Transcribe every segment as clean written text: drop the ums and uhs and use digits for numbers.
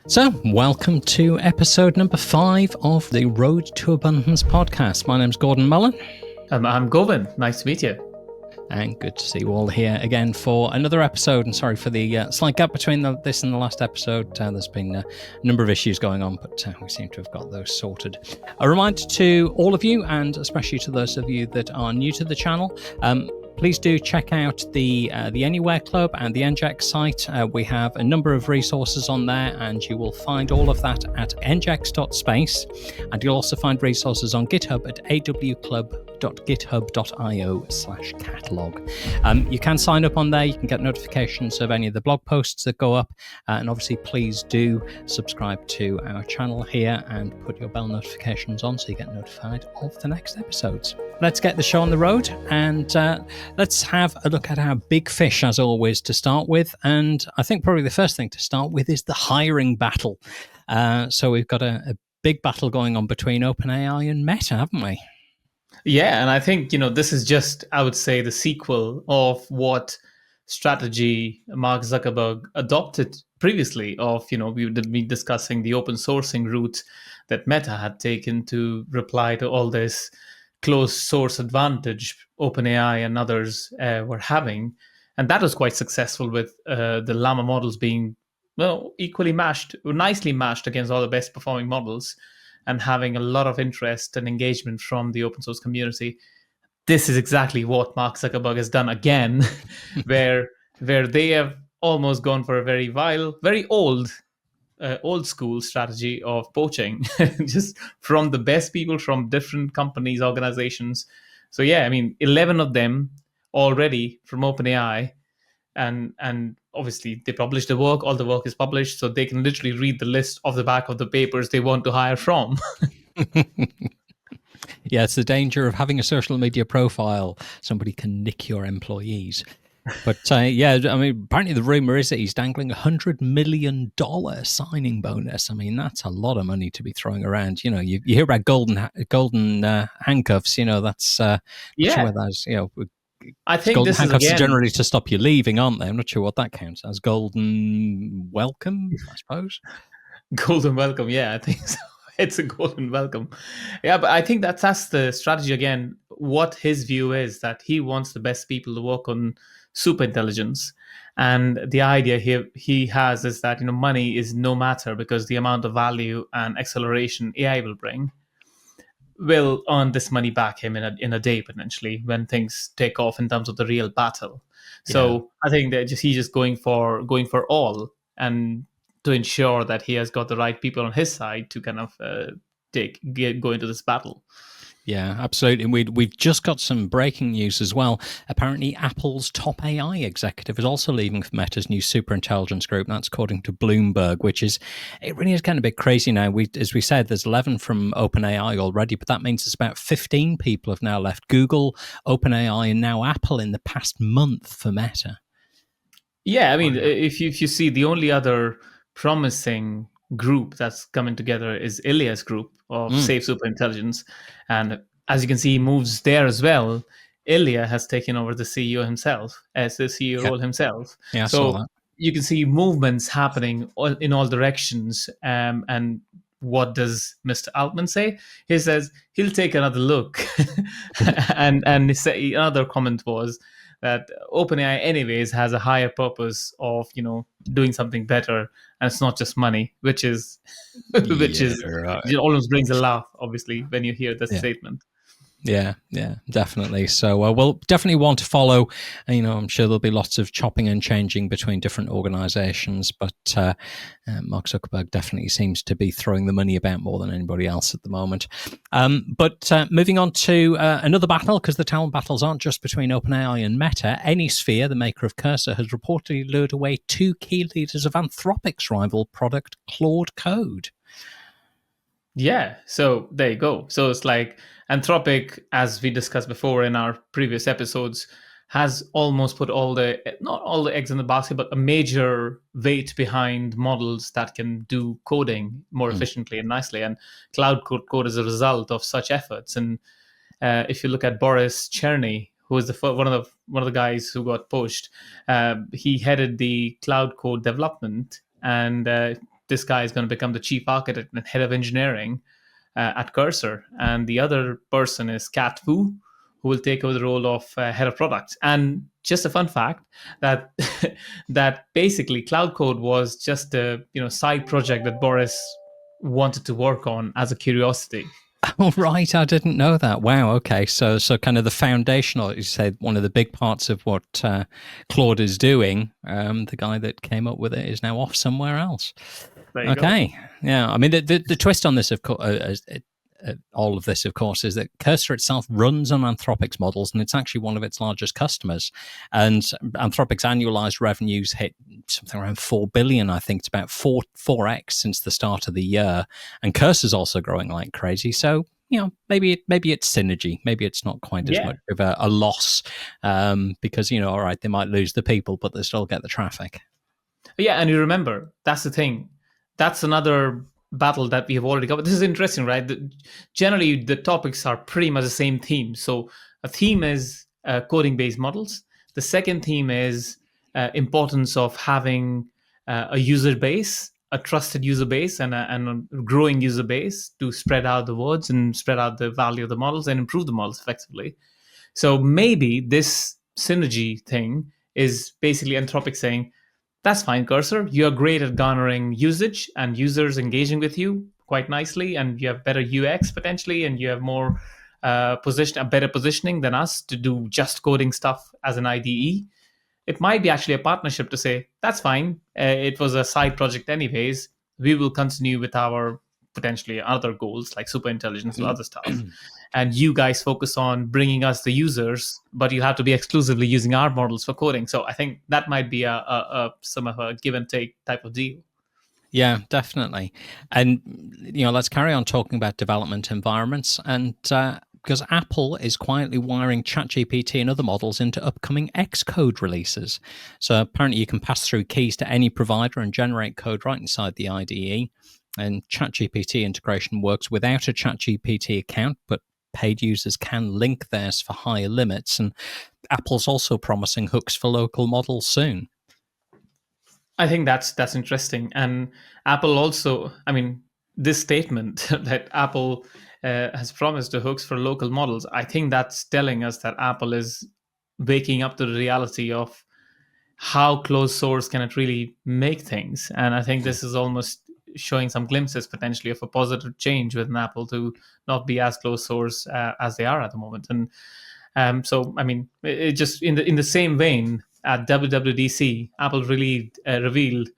So, welcome to episode number 5 of the Road to Abundance podcast. My name's Gordon Mullan. I'm Govind. Nice to meet you. And good to see you all here again for another episode. And sorry for the slight gap between this and the last episode. There's been a number of issues going on, but we seem to have got those sorted. A reminder to all of you, and especially to those of you that are new to the channel, please do check out the Anywhere Club and the NGEX site. We have a number of resources on there, and you will find all of that at ngex.space. And you'll also find resources on GitHub at awclub.github.io/catalog. You can sign up on there. You can get notifications of any of the blog posts that go up. And obviously, please do subscribe to our channel here and put your bell notifications on so you get notified of the next episodes. Let's get the show on the road, and let's have a look at our big fish, as always, to start with. And I think probably the first thing to start with is the hiring battle. So we've got a big battle going on between OpenAI and Meta, haven't we? Yeah, and I think, this is just, I would say, the sequel of what strategy Mark Zuckerberg adopted previously of, we would be discussing the open sourcing route that Meta had taken to reply to all this closed source advantage OpenAI and others were having. And that was quite successful with the Llama models being, equally matched, nicely matched against all the best performing models and having a lot of interest and engagement from the open source community. This is exactly what Mark Zuckerberg has done again, where they have almost gone for a very old school strategy of poaching, just from the best people from different companies, organizations. So 11 of them already from OpenAI, and obviously they publish the work. All the work is published, so they can literally read the list off the back of the papers they want to hire from. Yeah, it's the danger of having a social media profile. Somebody can nick your employees. But apparently the rumor is that he's dangling $100 million signing bonus. I mean, that's a lot of money to be throwing around. You hear about golden handcuffs. That's not sure whether that's I think golden this handcuffs is are generally to stop you leaving, aren't they? I'm not sure what that counts as. Golden welcome, I suppose. Golden welcome, yeah, I think so. It's a golden welcome. Yeah, but I think that's the strategy again. What his view is that he wants the best people to work on super intelligence. And the idea he has is that, money is no matter, because the amount of value and acceleration AI will bring will earn this money back him in a day, potentially, when things take off in terms of the real battle. So I think that he's just going for all, and to ensure that he has got the right people on his side to kind of go into this battle. Yeah, absolutely. And we've just got some breaking news as well. Apparently, Apple's top AI executive is also leaving for Meta's new superintelligence group. That's according to Bloomberg, it really is kind of a bit crazy now. As we said, there's 11 from OpenAI already, but that means it's about 15 people have now left Google, OpenAI, and now Apple in the past month for Meta. Yeah, I mean, if you see, the only other promising group that's coming together is Ilya's group of Safe Superintelligence, and as you can see, he moves there as well. Ilya has taken over the CEO himself as the CEO role himself. Yeah, so you can see movements happening in all directions. And what does Mr. Altman say? He says he'll take another look, and another comment was that OpenAI anyways has a higher purpose of doing something better, and it's not just money, which is right. It almost brings a laugh, obviously, when you hear that statement. Yeah, definitely. So we'll definitely want to follow. I'm sure there'll be lots of chopping and changing between different organizations, but Mark Zuckerberg definitely seems to be throwing the money about more than anybody else at the moment. But moving on to another battle, because the talent battles aren't just between OpenAI and Meta. AnySphere, the maker of Cursor, has reportedly lured away 2 key leaders of Anthropic's rival product, Claude Code. Yeah, so there you go. So it's like Anthropic, as we discussed before in our previous episodes, has almost put not all the eggs in the basket, but a major weight behind models that can do coding more efficiently and nicely. And Cloud Code is a result of such efforts. And if you look at Boris Cherny, who was one of the guys who got poached, he headed the Cloud Code development, and this guy is going to become the chief architect and head of engineering at Cursor, and the other person is Kat Fu, who will take over the role of head of product. And just a fun fact that that basically Cloud Code was just a side project that Boris wanted to work on as a curiosity. Oh, right. I didn't know that. Wow. Okay. So kind of the foundational, you said, one of the big parts of what Claude is doing, the guy that came up with it is now off somewhere else. There you okay. go. Yeah. I mean, the twist on this, of course, all of this, of course, is that Cursor itself runs on Anthropic's models, and it's actually one of its largest customers. And Anthropic's annualized revenues hit something around 4 billion. I think it's about 4x since the start of the year. And Cursor's also growing like crazy. So, maybe it's synergy. Maybe it's not quite as much of a loss because, all right, they might lose the people, but they still get the traffic. Yeah, and you remember, that's the thing. That's another battle that we have already covered. This is interesting, right? Generally, the topics are pretty much the same theme. So a theme is coding-based models. The second theme is importance of having a user base, a trusted user base, and a growing user base to spread out the words and spread out the value of the models and improve the models effectively. So maybe this synergy thing is basically Anthropic saying, that's fine, Cursor. You're great at garnering usage and users engaging with you quite nicely, and you have better UX potentially, and you have more better positioning than us to do just coding stuff as an IDE. It might be actually a partnership to say, that's fine. It was a side project anyways. We will continue with our potentially other goals like super intelligence and other stuff. And you guys focus on bringing us the users, but you have to be exclusively using our models for coding. So I think that might be some of a give and take type of deal. Yeah, definitely. And, let's carry on talking about development environments. And because Apple is quietly wiring ChatGPT and other models into upcoming Xcode releases. So apparently you can pass through keys to any provider and generate code right inside the IDE. And ChatGPT integration works without a ChatGPT account, but paid users can link theirs for higher limits. And Apple's also promising hooks for local models soon. I think that's interesting. And Apple also, this statement that Apple has promised the hooks for local models, I think that's telling us that Apple is waking up to the reality of how closed source can it really make things. And I think this is almost showing some glimpses potentially of a positive change within Apple to not be as closed source as they are at the moment. And so, it just in the same vein, at WWDC, Apple really revealed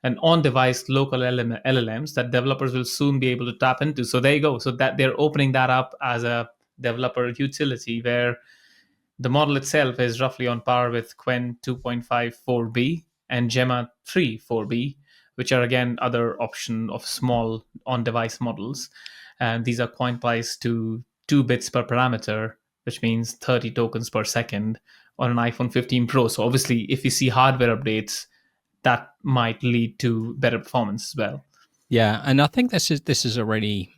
an on-device local LLMs that developers will soon be able to tap into. So there you go. So that they're opening that up as a developer utility where the model itself is roughly on par with Qwen 2.54b and Gemma 3.4b, which are again other option of small on-device models. And these are quantized to 2 bits per parameter, which means 30 tokens per second on an iPhone 15 Pro. So obviously, if you see hardware updates, that might lead to better performance as well. Yeah, and I think this is a really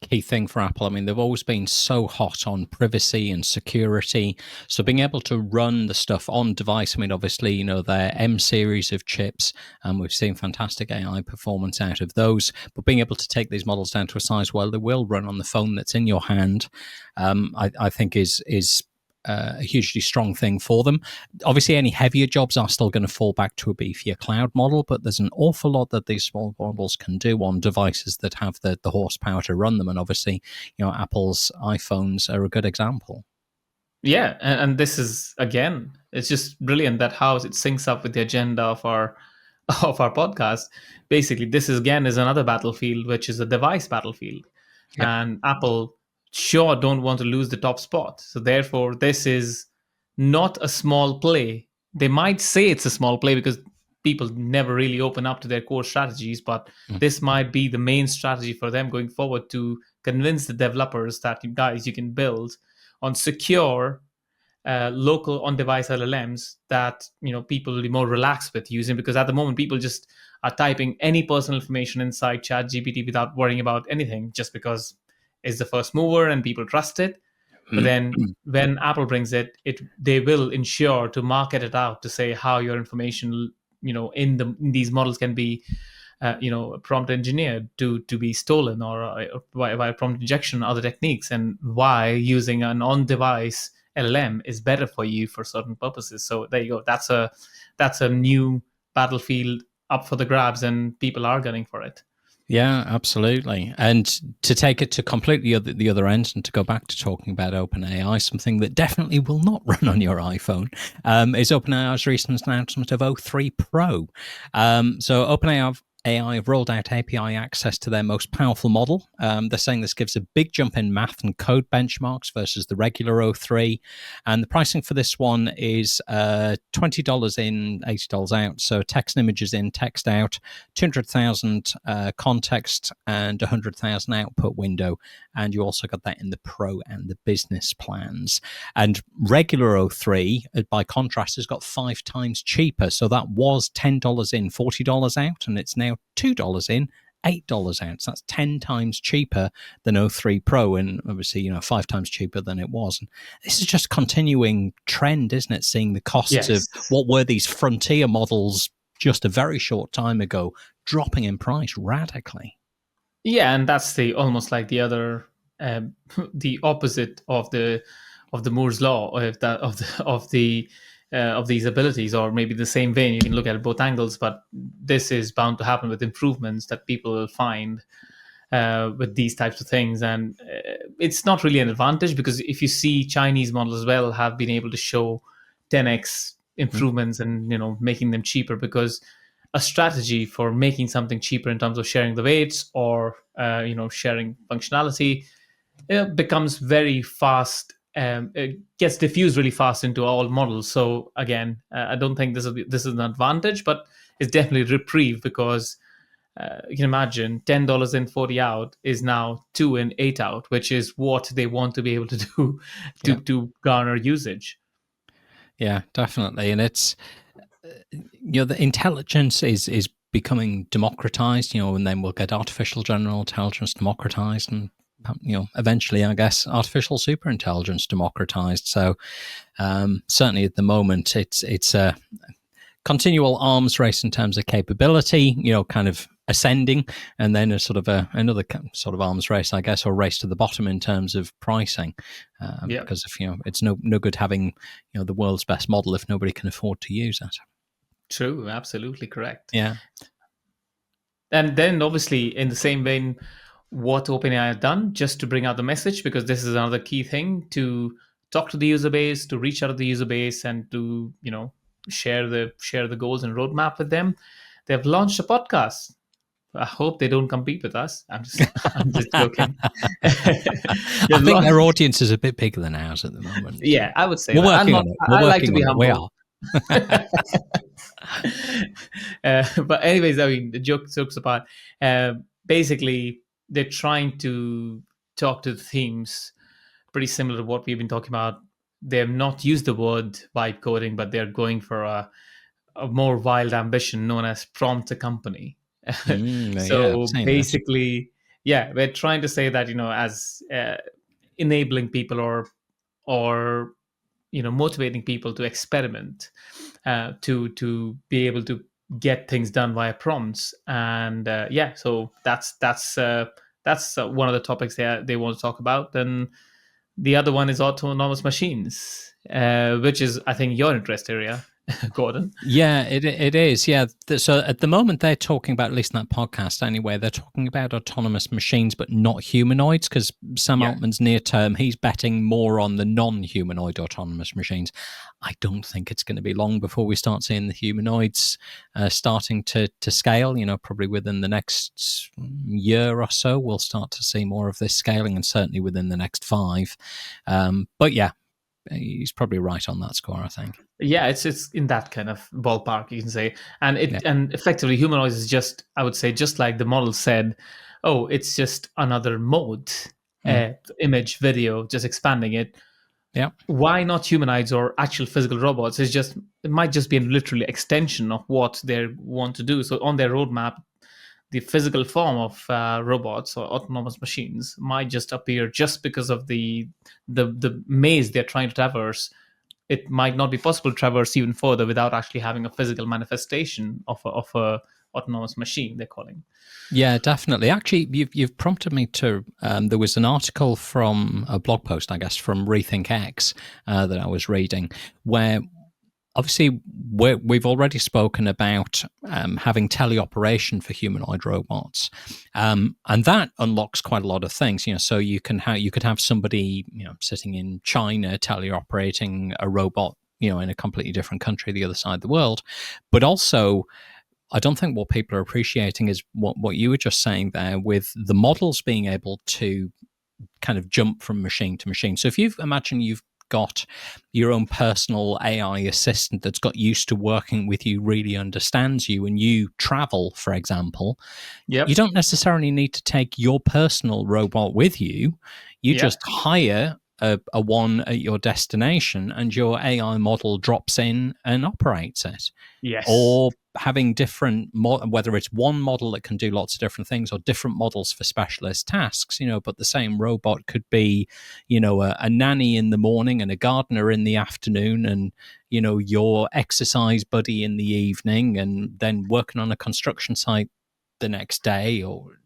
key thing for Apple. They've always been so hot on privacy and security. So being able to run the stuff on device, obviously, their M series of chips, and we've seen fantastic AI performance out of those. But being able to take these models down to a size where they will run on the phone that's in your hand, I think is a hugely strong thing for them. Obviously, any heavier jobs are still going to fall back to a beefier cloud model, but there's an awful lot that these small models can do on devices that have the horsepower to run them. And obviously, Apple's iPhones are a good example. Yeah, and this is, again, it's just brilliant that how it syncs up with the agenda of our podcast. Basically, this is another battlefield, which is a device battlefield. Yep. And Apple sure don't want to lose the top spot. So therefore, this is not a small play. They might say it's a small play because people never really open up to their core strategies, but this might be the main strategy for them going forward to convince the developers that, you guys, you can build on secure local on-device LLMs that people will be more relaxed with using, because at the moment people just are typing any personal information inside ChatGPT without worrying about anything, just because it's the first mover and people trust it. But then when Apple brings it, they will ensure to market it out to say how your information in these models can be a prompt engineer to be stolen, or by prompt injection, other techniques, and why using an on-device LLM is better for you for certain purposes. So there you go. That's a new battlefield up for the grabs, and people are gunning for it. Yeah, absolutely. And to take it to completely the other end, and to go back to talking about OpenAI, something that definitely will not run on your iPhone, is OpenAI's recent announcement of O3 Pro. So OpenAI have rolled out API access to their most powerful model. They're saying this gives a big jump in math and code benchmarks versus the regular O3. And the pricing for this one is $20 in, $80 out. So text and images in, text out, 200,000 context, and 100,000 output window. And you also got that in the Pro and the business plans. And regular O3, by contrast, has got 5 times cheaper. So that was $10 in, $40 out, and it's now $2 in, $8 out. So that's 10 times cheaper than O3 Pro, and obviously, 5 times cheaper than it was. And this is just a continuing trend, isn't it? Seeing the costs of what were these frontier models just a very short time ago dropping in price radically. Yeah, and that's almost like the other, the opposite of the Moore's law, of these abilities, or maybe the same vein. You can look at both angles, but this is bound to happen with improvements that people will find with these types of things. And it's not really an advantage, because if you see, Chinese models as well have been able to show 10x improvements and making them cheaper, because a strategy for making something cheaper in terms of sharing the weights, or sharing functionality, it becomes very fast. It gets diffused really fast into all models. So again, I don't think this is an advantage, but it's definitely a reprieve, because you can imagine $10 in, 40 out is now 2 in, 8 out, which is what they want to be able to do to garner usage. Yeah, definitely. And it's the intelligence is becoming democratized, and then we'll get artificial general intelligence democratized, and eventually, I guess, artificial superintelligence democratized. So certainly at the moment, it's a continual arms race in terms of capability, kind of ascending, and then another sort of arms race, I guess, or race to the bottom in terms of pricing. Because if it's no good having the world's best model if nobody can afford to use it. True, absolutely correct. Yeah. And then obviously, in the same vein, what OpenAI has done just to bring out the message, because this is another key thing, to talk to the user base, to reach out to the user base, and to share the goals and roadmap with them. They've launched a podcast. I hope they don't compete with us. I'm just joking. I think their audience is a bit bigger than ours at the moment. Yeah, I would say we're working on it. I like to be humble. We are. But anyways, I mean, the jokes apart, basically they're trying to talk to the themes pretty similar to what we've been talking about. They have not used the word vibe coding, but they're going for a more wild ambition known as prompt a company. So basically, we're trying to say that as enabling people, or motivating people to experiment, to be able to get things done via prompts. And so that's one of the topics they want to talk about. And the other one is autonomous machines, which is, I think, your interest area, Gordon. Yeah, it is. Yeah. So at the moment, they're talking about, at least in that podcast anyway, they're talking about autonomous machines, but not humanoids, because Sam Altman's near term, he's betting more on the non-humanoid autonomous machines. I don't think it's going to be long before we start seeing the humanoids starting to scale. Probably within the next year or so, we'll start to see more of this scaling, and certainly within the next 5. But yeah, he's probably right on that score, I think. Yeah, it's in that kind of ballpark, you can say. And and effectively, humanoids is just, I would say, just like the model said, it's just another mode, image, video, just expanding it. Yeah. Why not humanoids or actual physical robots? It might just be a literally extension of what they want to do. So on their roadmap, the physical form of robots or autonomous machines might just appear, just because of the maze they're trying to traverse. It might not be possible to traverse even further without actually having a physical manifestation of autonomous machine, they're calling. Yeah, definitely. Actually, you've prompted me to. There was an article from a blog post, I guess, from Rethink X that I was reading, where obviously we've already spoken about having teleoperation for humanoid robots, and that unlocks quite a lot of things. So you could have somebody sitting in China teleoperating a robot, in a completely different country, the other side of the world, but also. I don't think what people are appreciating is what you were just saying there, with the models being able to kind of jump from machine to machine. So if you've got your own personal AI assistant that's got used to working with you, really understands you, and you travel, for example, you don't necessarily need to take your personal robot with you. You just hire a one at your destination, and your AI model drops in and operates it. Yes. Or having different, whether it's one model that can do lots of different things, or different models for specialist tasks, but the same robot could be, a nanny in the morning and a gardener in the afternoon, and, your exercise buddy in the evening, and then working on a construction site the next day. Or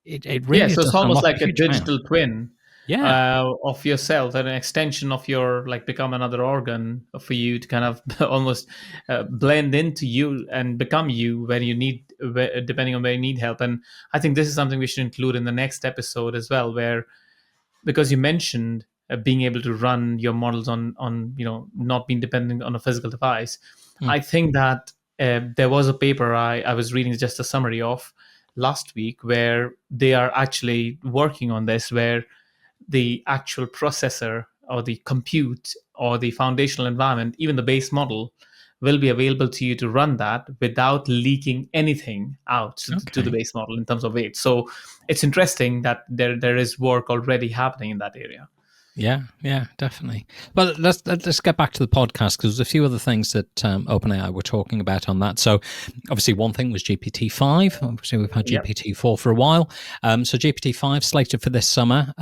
it really so it's does almost unlock like a huge amount. digital twin of yourself, and an extension of your, become another organ for you to kind of almost blend into you and become you when you need, depending on where you need help. And I think this is something we should include in the next episode as well, where, because you mentioned being able to run your models on not being dependent on a physical device. I think that there was a paper I was reading, just a summary of last week, where they are actually working on this, where the actual processor or the compute or the foundational environment, even the base model, will be available to you to run that without leaking anything out to the base model in terms of weight. So it's interesting that there is work already happening in that area. Yeah, definitely. But let's get back to the podcast, because there's a few other things that OpenAI were talking about on that. So obviously one thing was GPT-5. Obviously we've had GPT-4 for a while. So GPT-5 slated for this summer.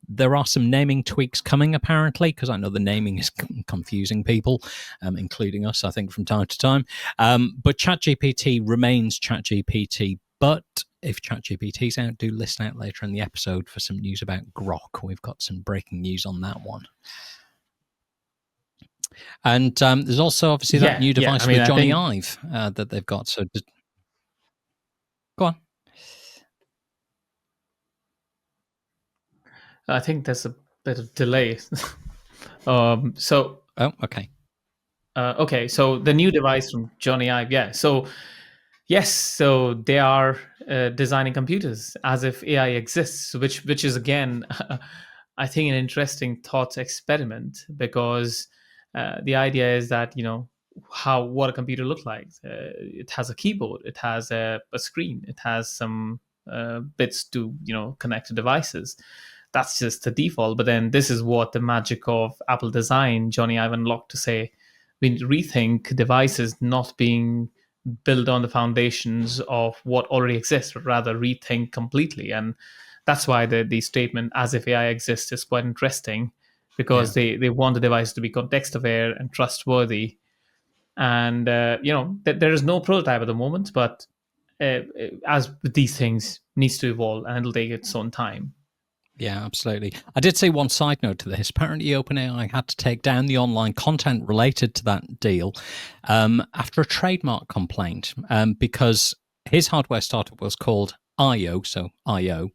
There are some naming tweaks coming, apparently, because I know the naming is confusing people, including us, I think, from time to time. But ChatGPT remains ChatGPT. But if ChatGPT's out, do listen out later in the episode for some news about Grok. We've got some breaking news on that one. And there's also obviously that new device with Jony Ive that they've got. So go on. I think there's a bit of delay. Oh, okay. Okay, so the new device from Jony Ive, so yes, so they are designing computers as if AI exists, which is, again, I think, an interesting thought experiment, because the idea is that what a computer looks like. It has a keyboard, it has a screen, it has some bits to connect to devices. That's just the default. But then this is what the magic of Apple design, Jony Ive unlocked, to say we rethink devices not being build on the foundations of what already exists, but rather rethink completely. And that's why the statement "as if AI exists" is quite interesting, because they want the device to be context aware and trustworthy. And there is no prototype at the moment, but as with these things, needs to evolve, and it'll take its own time. Yeah, absolutely. I did say one side note to this. Apparently, OpenAI had to take down the online content related to that deal after a trademark complaint, because his hardware startup was called IO, so IO,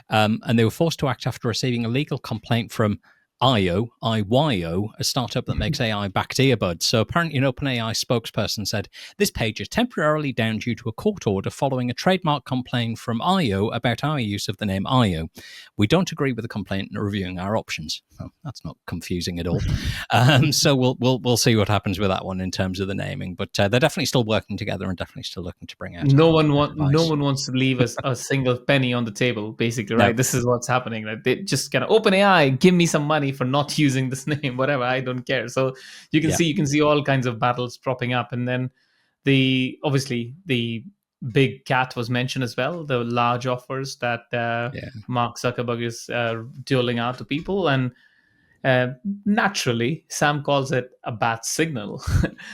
and they were forced to act after receiving a legal complaint from IYO, a startup that makes AI-backed earbuds. So apparently an OpenAI spokesperson said, this page is temporarily down due to a court order following a trademark complaint from IO about our use of the name IO. We don't agree with the complaint and are reviewing our options. Oh, that's not confusing at all. So we'll see what happens with that one in terms of the naming. But they're definitely still working together and definitely still looking to bring out. No one wants to leave a single penny on the table, basically, right? No. This is what's happening. Right? They just kind of OpenAI, give me some money for not using this name, whatever. I don't care. So you can see all kinds of battles propping up, and then obviously the big cat was mentioned as well. The large offers that Mark Zuckerberg is doling out to people, and Naturally, Sam calls it a bad signal,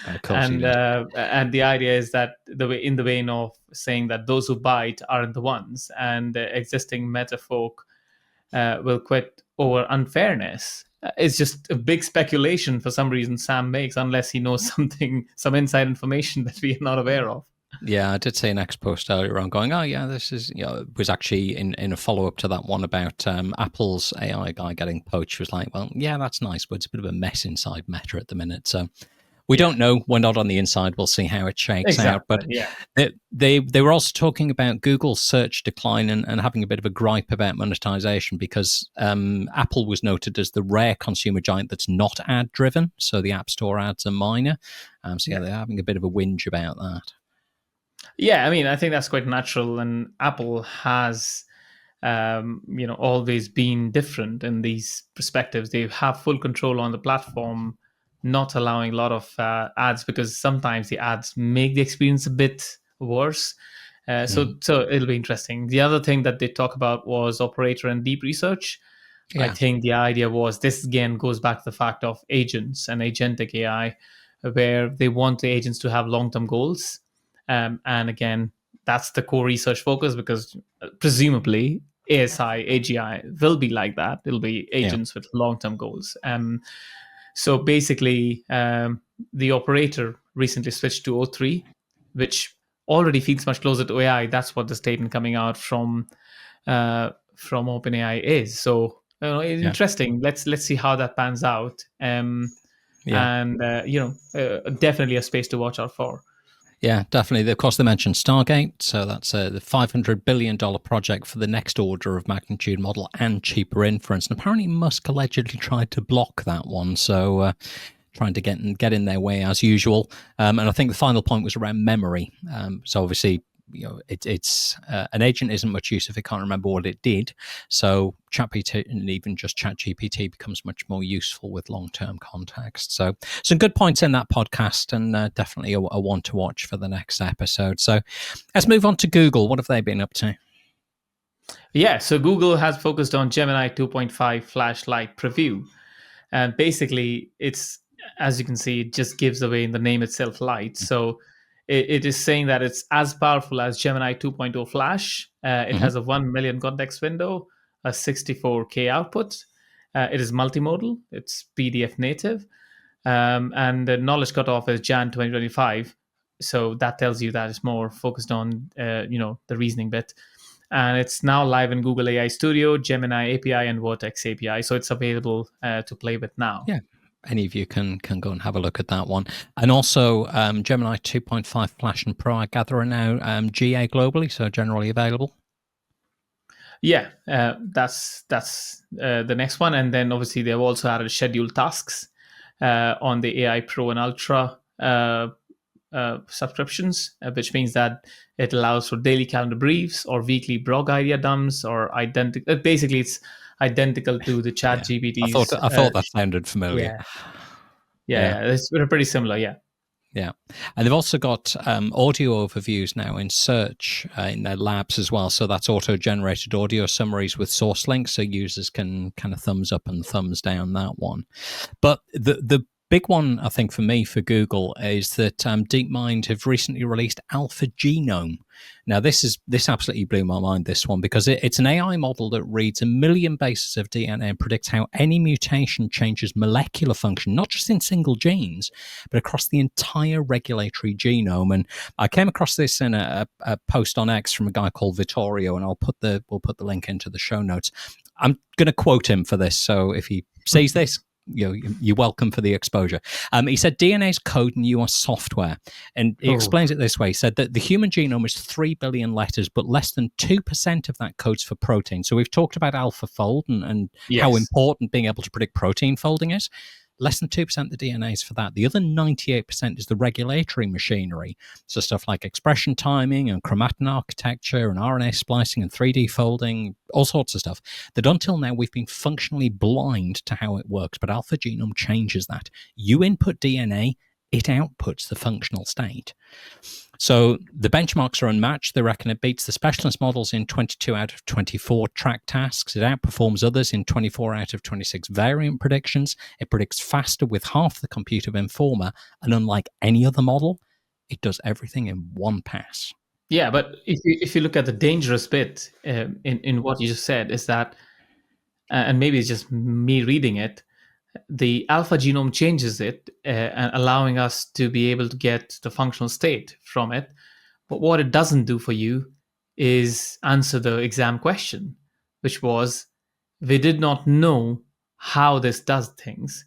Of course he does. and the idea is that in the vein of saying that those who bite aren't the ones, and the existing metafolk will quit over unfairness. It's just a big speculation for some reason Sam makes, unless he knows some inside information that we are not aware of. Yeah, I did see an X post earlier on going, oh, yeah, this is, it was actually in a follow up to that one about Apple's AI guy getting poached. Was like, well, yeah, that's nice, but it's a bit of a mess inside Meta at the minute. So we don't know. We're not on the inside. We'll see how it shakes out. But they were also talking about Google's search decline and having a bit of a gripe about monetization because Apple was noted as the rare consumer giant that's not ad driven. So the App Store ads are minor. They're having a bit of a whinge about that. Yeah, I mean, I think that's quite natural, and Apple has, always been different in these perspectives. They have full control on the platform, not allowing a lot of ads because sometimes the ads make the experience a bit worse. So it'll be interesting. The other thing that they talk about was operator and deep research. Yeah. I think the idea was this again goes back to the fact of agents and agentic AI, where they want the agents to have long-term goals. And again, that's the core research focus because presumably ASI, AGI will be like that. It'll be agents with long-term goals. So basically, the operator recently switched to O3, which already feels much closer to AI. That's what the statement coming out from OpenAI is. So it's interesting. Let's see how that pans out. And definitely a space to watch out for. Yeah, definitely. Of course, they mentioned Stargate. So that's the $500 billion project for the next order of magnitude model and cheaper inference. And apparently Musk allegedly tried to block that one. So trying to get in their way as usual. And I think the final point was around memory. So obviously, it's an agent isn't much use if it can't remember what it did. So ChatGPT and even just ChatGPT becomes much more useful with long-term context. So some good points in that podcast, and definitely a one to watch for the next episode. So let's move on to Google. What have they been up to? Yeah, so Google has focused on Gemini 2.5 flashlight preview. And basically, it's, as you can see, it just gives away in the name itself light. So it is saying that it's as powerful as Gemini 2.0 Flash. It has a 1 million context window, a 64K output. It is multimodal. It's PDF native. And the knowledge cutoff is Jan 2025. So that tells you that it's more focused on, the reasoning bit. And it's now live in Google AI Studio, Gemini API, and Vertex API. So it's available to play with now. Yeah. Any of you can go and have a look at that one. And also Gemini 2.5 Flash and Pro, I gather, are now GA globally, so generally available. Yeah, that's the next one. And then obviously they've also added scheduled tasks on the AI Pro and Ultra subscriptions, which means that it allows for daily calendar briefs or weekly blog idea dumps or identical. Basically, it's identical to the Chat GPT's. I thought that sounded familiar. Yeah, it's pretty similar. Yeah. And they've also got audio overviews now in search in their labs as well. So that's auto-generated audio summaries with source links, so users can kind of thumbs up and thumbs down that one. But the big one, I think, for me, for Google, is that DeepMind have recently released AlphaGenome. Now, this absolutely blew my mind, this one, because it's an AI model that reads 1 million bases of DNA and predicts how any mutation changes molecular function, not just in single genes, but across the entire regulatory genome. And I came across this in a post on X from a guy called Vittorio, and we'll put the link into the show notes. I'm going to quote him for this, so if he sees this, you're welcome for the exposure. He said DNA is code and you are software. And he explains it this way. He said that the human genome is 3 billion letters, but less than 2% of that codes for protein. So we've talked about AlphaFold and how important being able to predict protein folding is. Less than 2% of the DNA is for that. The other 98% is the regulatory machinery. So stuff like expression timing and chromatin architecture and RNA splicing and 3D folding, all sorts of stuff that until now we've been functionally blind to how it works. But AlphaGenome changes that. You input DNA, it outputs the functional state. So the benchmarks are unmatched. They reckon it beats the specialist models in 22 out of 24 track tasks. It outperforms others in 24 out of 26 variant predictions. It predicts faster with half the compute of Informer. And unlike any other model, it does everything in one pass. Yeah, but if you look at the dangerous bit in what you just said, is that, and maybe it's just me reading it, the AlphaGenome changes it, and allowing us to be able to get the functional state from it. But what it doesn't do for you is answer the exam question, which was, we did not know how this does things.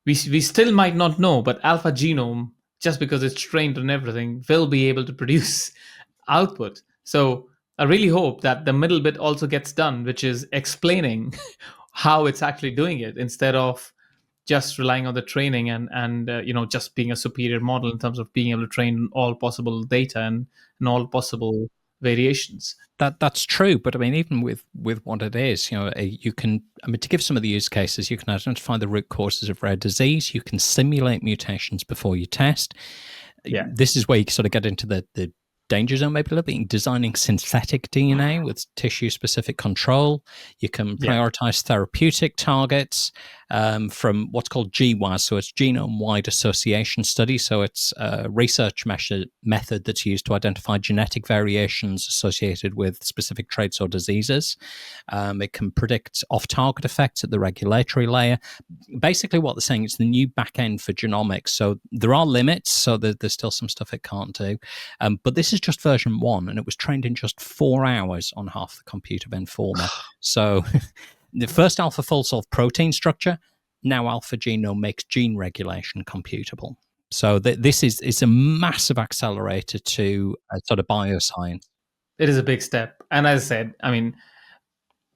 We still might not know, but AlphaGenome, just because it's trained on everything, will be able to produce output. So I really hope that the middle bit also gets done, which is explaining how it's actually doing it, instead of just relying on the training and just being a superior model in terms of being able to train all possible data and all possible variations. That's true, but I mean, even with what it is, you can. I mean, to give some of the use cases, you can identify the root causes of rare disease. You can simulate mutations before you test. Yeah. This is where you sort of get into the danger zone, maybe a little bit. Designing synthetic DNA with tissue-specific control. You can prioritize therapeutic targets from what's called GWAS, so it's genome-wide association study. So it's a research method that's used to identify genetic variations associated with specific traits or diseases. It can predict off-target effects at the regulatory layer. Basically, what they're saying is the new back-end for genomics. So there are limits, so there's still some stuff it can't do. But this is just version 1, and it was trained in just 4 hours on half the compute of Informer. So the first AlphaFold solved protein structure. Now AlphaGenome makes gene regulation computable. So this is a massive accelerator to sort of bioscience. It is a big step. And as I said, I mean,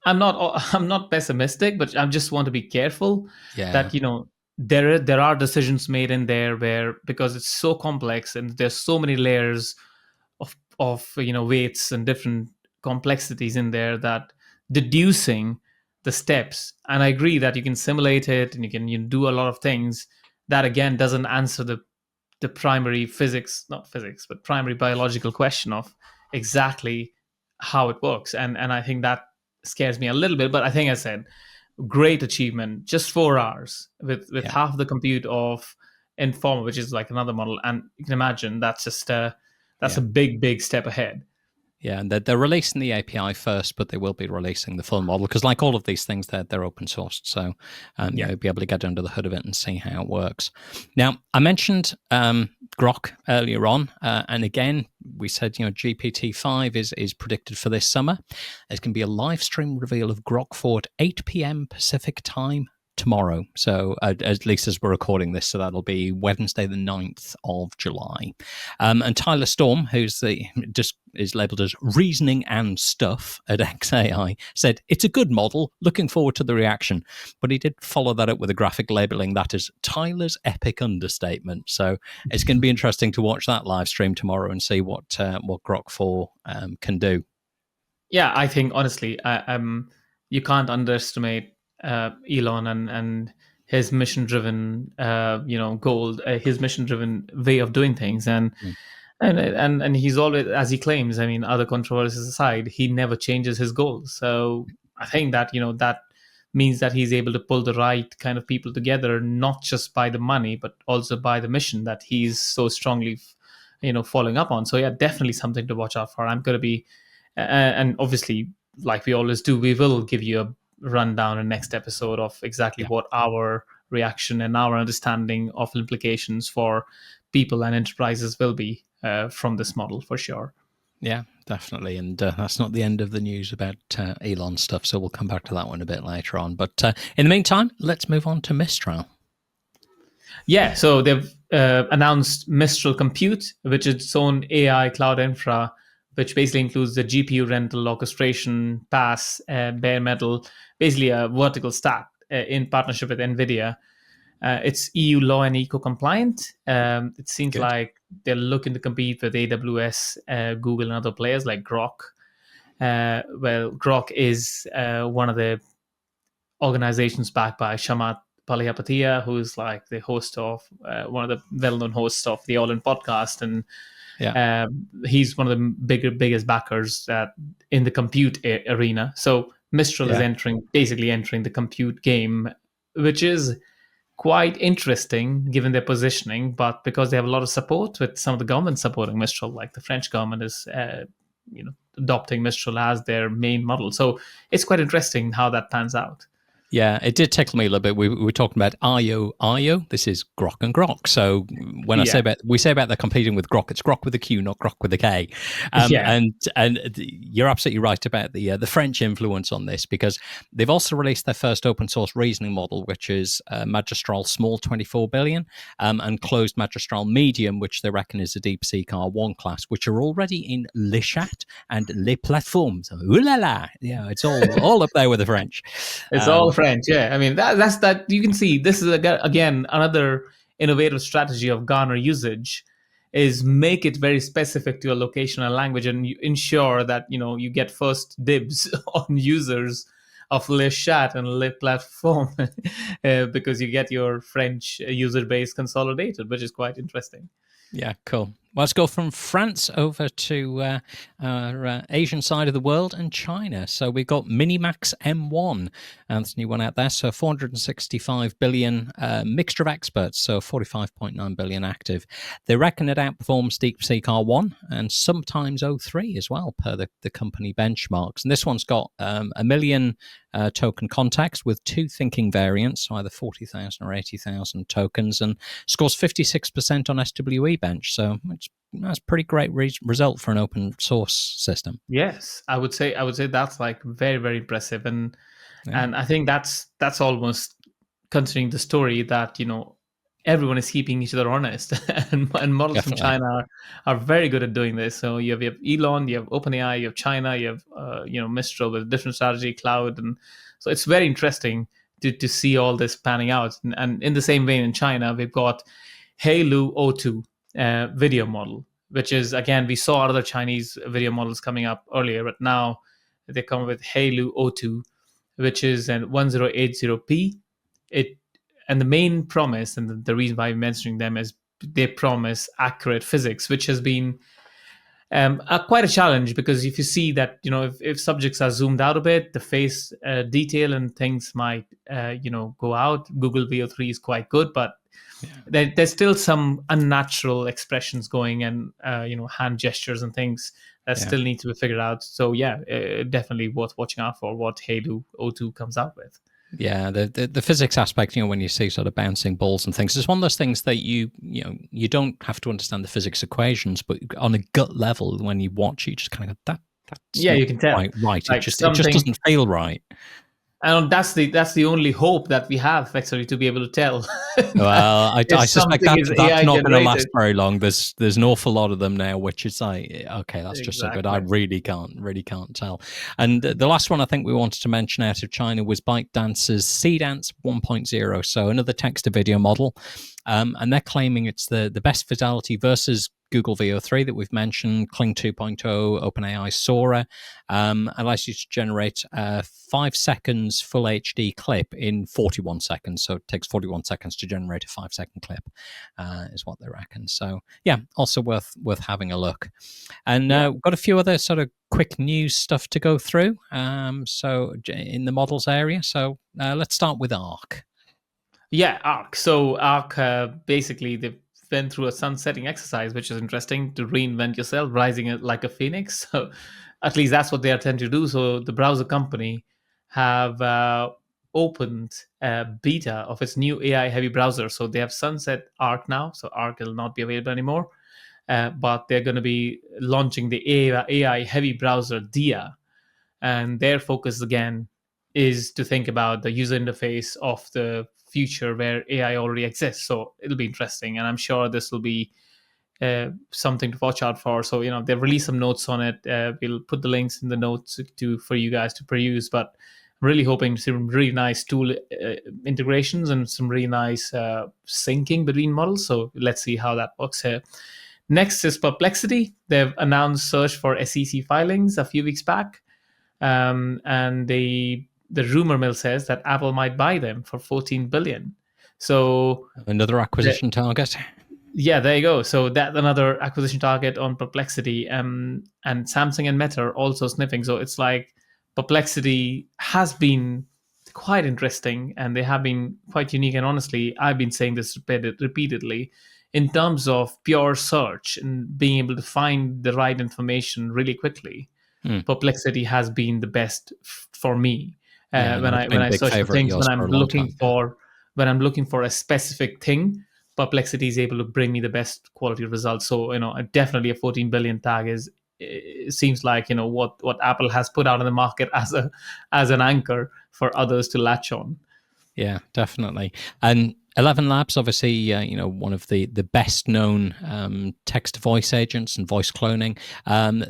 I'm not pessimistic, but I just want to be careful that there are decisions made in there where, because it's so complex and there's so many layers of weights and different complexities in there, that deducing the steps, and I agree that you can simulate it and you can do a lot of things, that again doesn't answer the primary not physics, but primary biological question of exactly how it works. And I think that scares me a little bit. But I think I said, great achievement, just 4 hours with half the compute of Informer, which is like another model. And you can imagine that's just a big step ahead. Yeah, and they're releasing the API first, but they will be releasing the full model because, like all of these things, they're open sourced. So you'll be able to get under the hood of it and see how it works. Now, I mentioned Grok earlier on, and again, we said GPT-5 is predicted for this summer. There's going to be a live stream reveal of Grok 4 at 8 p.m. Pacific time tomorrow. So at least as we're recording this, so that'll be Wednesday the 9th of July. And Tyler Storm, who's is labeled as reasoning and stuff at XAI, said it's a good model, looking forward to the reaction. But he did follow that up with a graphic labeling that as Tyler's epic understatement. So it's going to be interesting to watch that live stream tomorrow and see what Grok 4 can do. Yeah, I think honestly, you can't underestimate Elon and his mission-driven, goal, his mission-driven way of doing things, and he's always, as he claims, I mean, other controversies aside, he never changes his goals. So I think that that means that he's able to pull the right kind of people together, not just by the money, but also by the mission that he's so strongly, following up on. So yeah, definitely something to watch out for. I'm going to be, and obviously, like we always do, we will give you a rundown in next episode of exactly what our reaction and our understanding of implications for people and enterprises will be from this model, for sure. Yeah, definitely. And that's not the end of the news about Elon stuff, so we'll come back to that one a bit later on. But in the meantime, let's move on to Mistral. Yeah, so they've announced Mistral Compute, which is its own AI cloud infra, which basically includes the GPU rental, orchestration, PaaS, bare metal, basically a vertical stack in partnership with NVIDIA. It's EU law and eco compliant. It seems like they're looking to compete with AWS, Google, and other players like Grok. Grok is one of the organizations backed by Shamat Palihapitiya, who is like the host of one of the well-known hosts of the All In podcast, and Yeah. He's one of the biggest backers in the compute arena. So Mistral is Yeah. basically entering the compute game, which is quite interesting given their positioning. But because they have a lot of support with some of the governments supporting Mistral, like the French government is, adopting Mistral as their main model. So it's quite interesting how that pans out. Yeah, it did tickle me a little bit. We were talking about IO. This is Grok and Grok. So when Yeah. we say about they're competing with Grok, it's Grok with a Q, not Grok with a K. Yeah. And you're absolutely right about the French influence on this, because they've also released their first open source reasoning model, which is Magistral Small 24 billion, and closed Magistral Medium, which they reckon is a DeepSeek R1 class, which are already in Le Chat and Les Plateformes. Ooh la la! Yeah, it's all up there with the French. It's all French. Yeah. I mean, that's that. You can see this is again another innovative strategy of Garner usage, is make it very specific to a location and language, and you ensure that you get first dibs on users of Le Chat and Le Platform, because you get your French user base consolidated, which is quite interesting. Yeah, cool. Well, let's go from France over to our Asian side of the world and China. So we've got MiniMax M1, and that's a new one out there. So 465 billion, mixture of experts, so 45.9 billion active. They reckon it outperforms DeepSeek R1 and sometimes O3 as well, per the company benchmarks. And this one's got a million token context with two thinking variants, so either 40,000 or 80,000 tokens, and scores 56% on SWE bench. So that's a pretty great result for an open source system. Yes, I would say that's like very, very impressive, and Yeah. I think that's almost considering the story that everyone is keeping each other honest, and models Definitely. from China are very good at doing this. So you have Elon, you have OpenAI, you have China, you have Mistral with a different strategy, Claude, and so it's very interesting to see all this panning out. And in the same vein, in China, we've got Hailou O2 video model, which is, again, we saw other Chinese video models coming up earlier, but now they come with Hailou O2, which is an 1080p. And the main promise, and the reason why I'm mentioning them, is they promise accurate physics, which has been quite a challenge, because if you see that if subjects are zoomed out a bit, the face detail and things might go out. Google VO3 is quite good, but there's still some unnatural expressions going, and hand gestures and things that still need to be figured out. So definitely worth watching out for what Hailou O2 comes out with. Yeah, the physics aspect, when you see sort of bouncing balls and things, it's one of those things that you don't have to understand the physics equations, but on a gut level, when you watch, you just kind of go, that's you can tell. quite right. Like it just doesn't feel right. And that's the only hope that we have, actually, to be able to tell. Well, I suspect that's not going to last very long. There's an awful lot of them now, which is like, okay, that's just so good. I really can't tell. And the last one I think we wanted to mention out of China was ByteDance's Seedance 1.0. So another text to video model. And they're claiming it's the best fidelity versus Google VO3 that we've mentioned, Kling 2.0, OpenAI Sora, allows you to generate 5 seconds full HD clip in 41 seconds. So it takes 41 seconds to generate a 5-second clip, is what they reckon. So yeah, also worth having a look. And we've got a few other sort of quick news stuff to go through. So in the models area. So let's start with Arc. Yeah, Arc. So Arc, basically, they've went through a sunsetting exercise, which is interesting, to reinvent yourself, rising like a phoenix. So at least that's what they intend to do. So the browser company have opened a beta of its new AI-heavy browser. So they have sunset Arc now. So Arc will not be available anymore. But they're going to be launching the AI-heavy browser Dia. And their focus, again, is to think about the user interface of the future where AI already exists. So it'll be interesting, and I'm sure this will be something to watch out for. So they've released some notes on it. We'll put the links in the notes for you guys to peruse. But I'm really hoping to see some really nice tool integrations and some really nice syncing between models. So let's see how that works here. Next is Perplexity. They've announced search for SEC filings a few weeks back, and the rumor mill says that Apple might buy them for $14 billion. So another acquisition target. Yeah, there you go. So that's another acquisition target on Perplexity, and Samsung and Meta are also sniffing. So it's like Perplexity has been quite interesting, and they have been quite unique. And honestly, I've been saying this repeatedly in terms of pure search and being able to find the right information really quickly. Hmm. Perplexity has been the best for me Yeah, no, when it's I been a big search for favorite of things. yours for a long time. Yeah. When I'm looking for a specific thing, Perplexity is able to bring me the best quality results. So definitely a 14 billion tag is, it seems like what Apple has put out in the market as an anchor for others to latch on. Yeah, definitely. And ElevenLabs, obviously, one of the best known text to voice agents and voice cloning.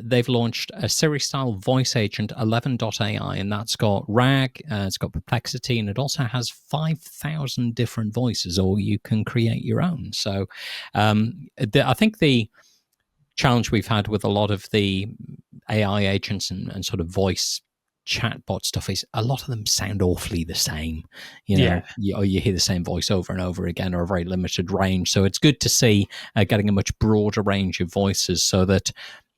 They've launched a Siri style voice agent, 11.ai, and that's got RAG, it's got Perplexity, and it also has 5,000 different voices, or you can create your own. So I think the challenge we've had with a lot of the AI agents and sort of voice chatbot stuff is a lot of them sound awfully the same. Yeah, You hear the same voice over and over again, or a very limited range. So it's good to see getting a much broader range of voices, so that,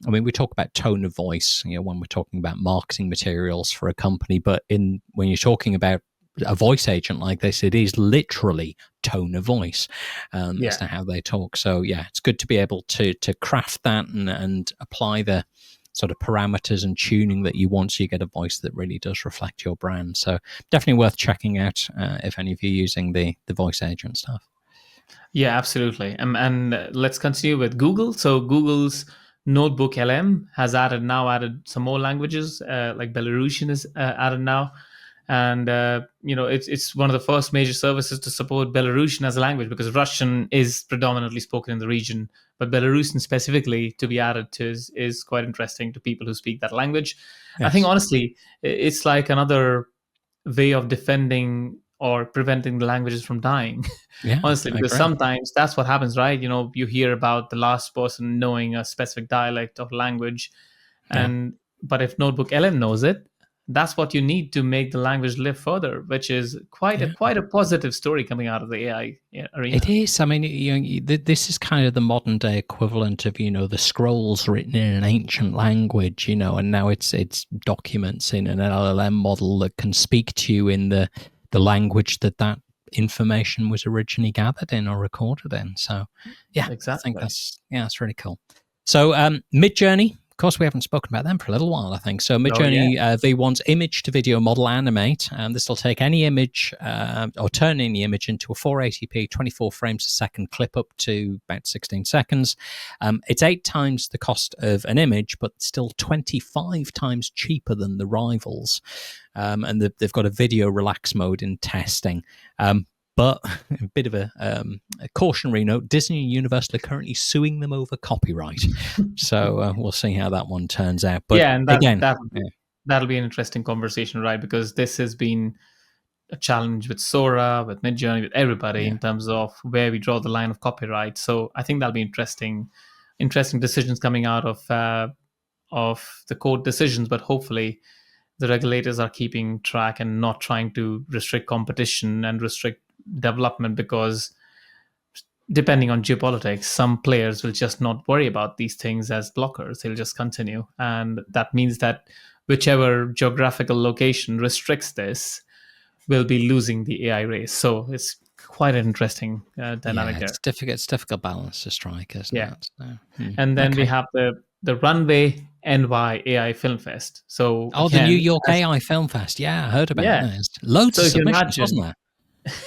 I mean, we talk about tone of voice, when we're talking about marketing materials for a company, but when you're talking about a voice agent like this, it is literally tone of voice as yeah. to how they talk. So yeah, it's good to be able to craft that and apply the sort of parameters and tuning that you want, so you get a voice that really does reflect your brand. So definitely worth checking out if any of you are using the voice agent stuff. Yeah, absolutely. And let's continue with Google. So Google's NotebookLM has added some more languages, like Belarusian is added now, and it's one of the first major services to support Belarusian as a language, because Russian is predominantly spoken in the region, but Belarusian specifically to be added to is quite interesting to people who speak that language. I think Yes. honestly, it's like another way of defending or preventing the languages from dying. Yeah, Honestly, I because agree. sometimes that's what happens, right? You hear about the last person knowing a specific dialect of language, Yeah. and but if notebook LM knows it, that's what you need to make the language live further, which is Yeah. quite a positive story coming out of the AI It arena. is. I mean, this is kind of the modern day equivalent of the scrolls written in an ancient language, and now it's documents in an LLM model that can speak to you in the language that information was originally gathered in or recorded in. So, yeah, I think Exactly. that's really cool. So, Midjourney. Of course, we haven't spoken about them for a little while, I think. So, Oh yeah. Midjourney V1's image to video model Animate. This will take any image or turn any image into a 480p, 24 frames a second clip up to about 16 seconds. It's 8 times the cost of an image, but still 25 times cheaper than the rivals. And they've got a video relax mode in testing. But a bit of a cautionary note: Disney and Universal are currently suing them over copyright. So we'll see how that one turns out. But Yeah, and again, yeah, that'll be an interesting conversation, right? Because this has been a challenge with Sora, with Midjourney, with everybody yeah, in terms of where we draw the line of copyright. So I think that'll be interesting decisions coming out of the court decisions. But hopefully, the regulators are keeping track and not trying to restrict competition and restrict development, because depending on geopolitics, some players will just not worry about these things as blockers. They'll just continue. And that means that whichever geographical location restricts this will be losing the AI race. So it's quite an interesting yeah. dynamic It's there. difficult. It's difficult balance to strike, isn't Yeah. it? So, And then we okay. have the Runway NY AI Film Fest. So Oh, the New again, York AI Film Fest. Yeah, I heard about yeah. this. Loads So of you can submissions, wasn't imagine, there?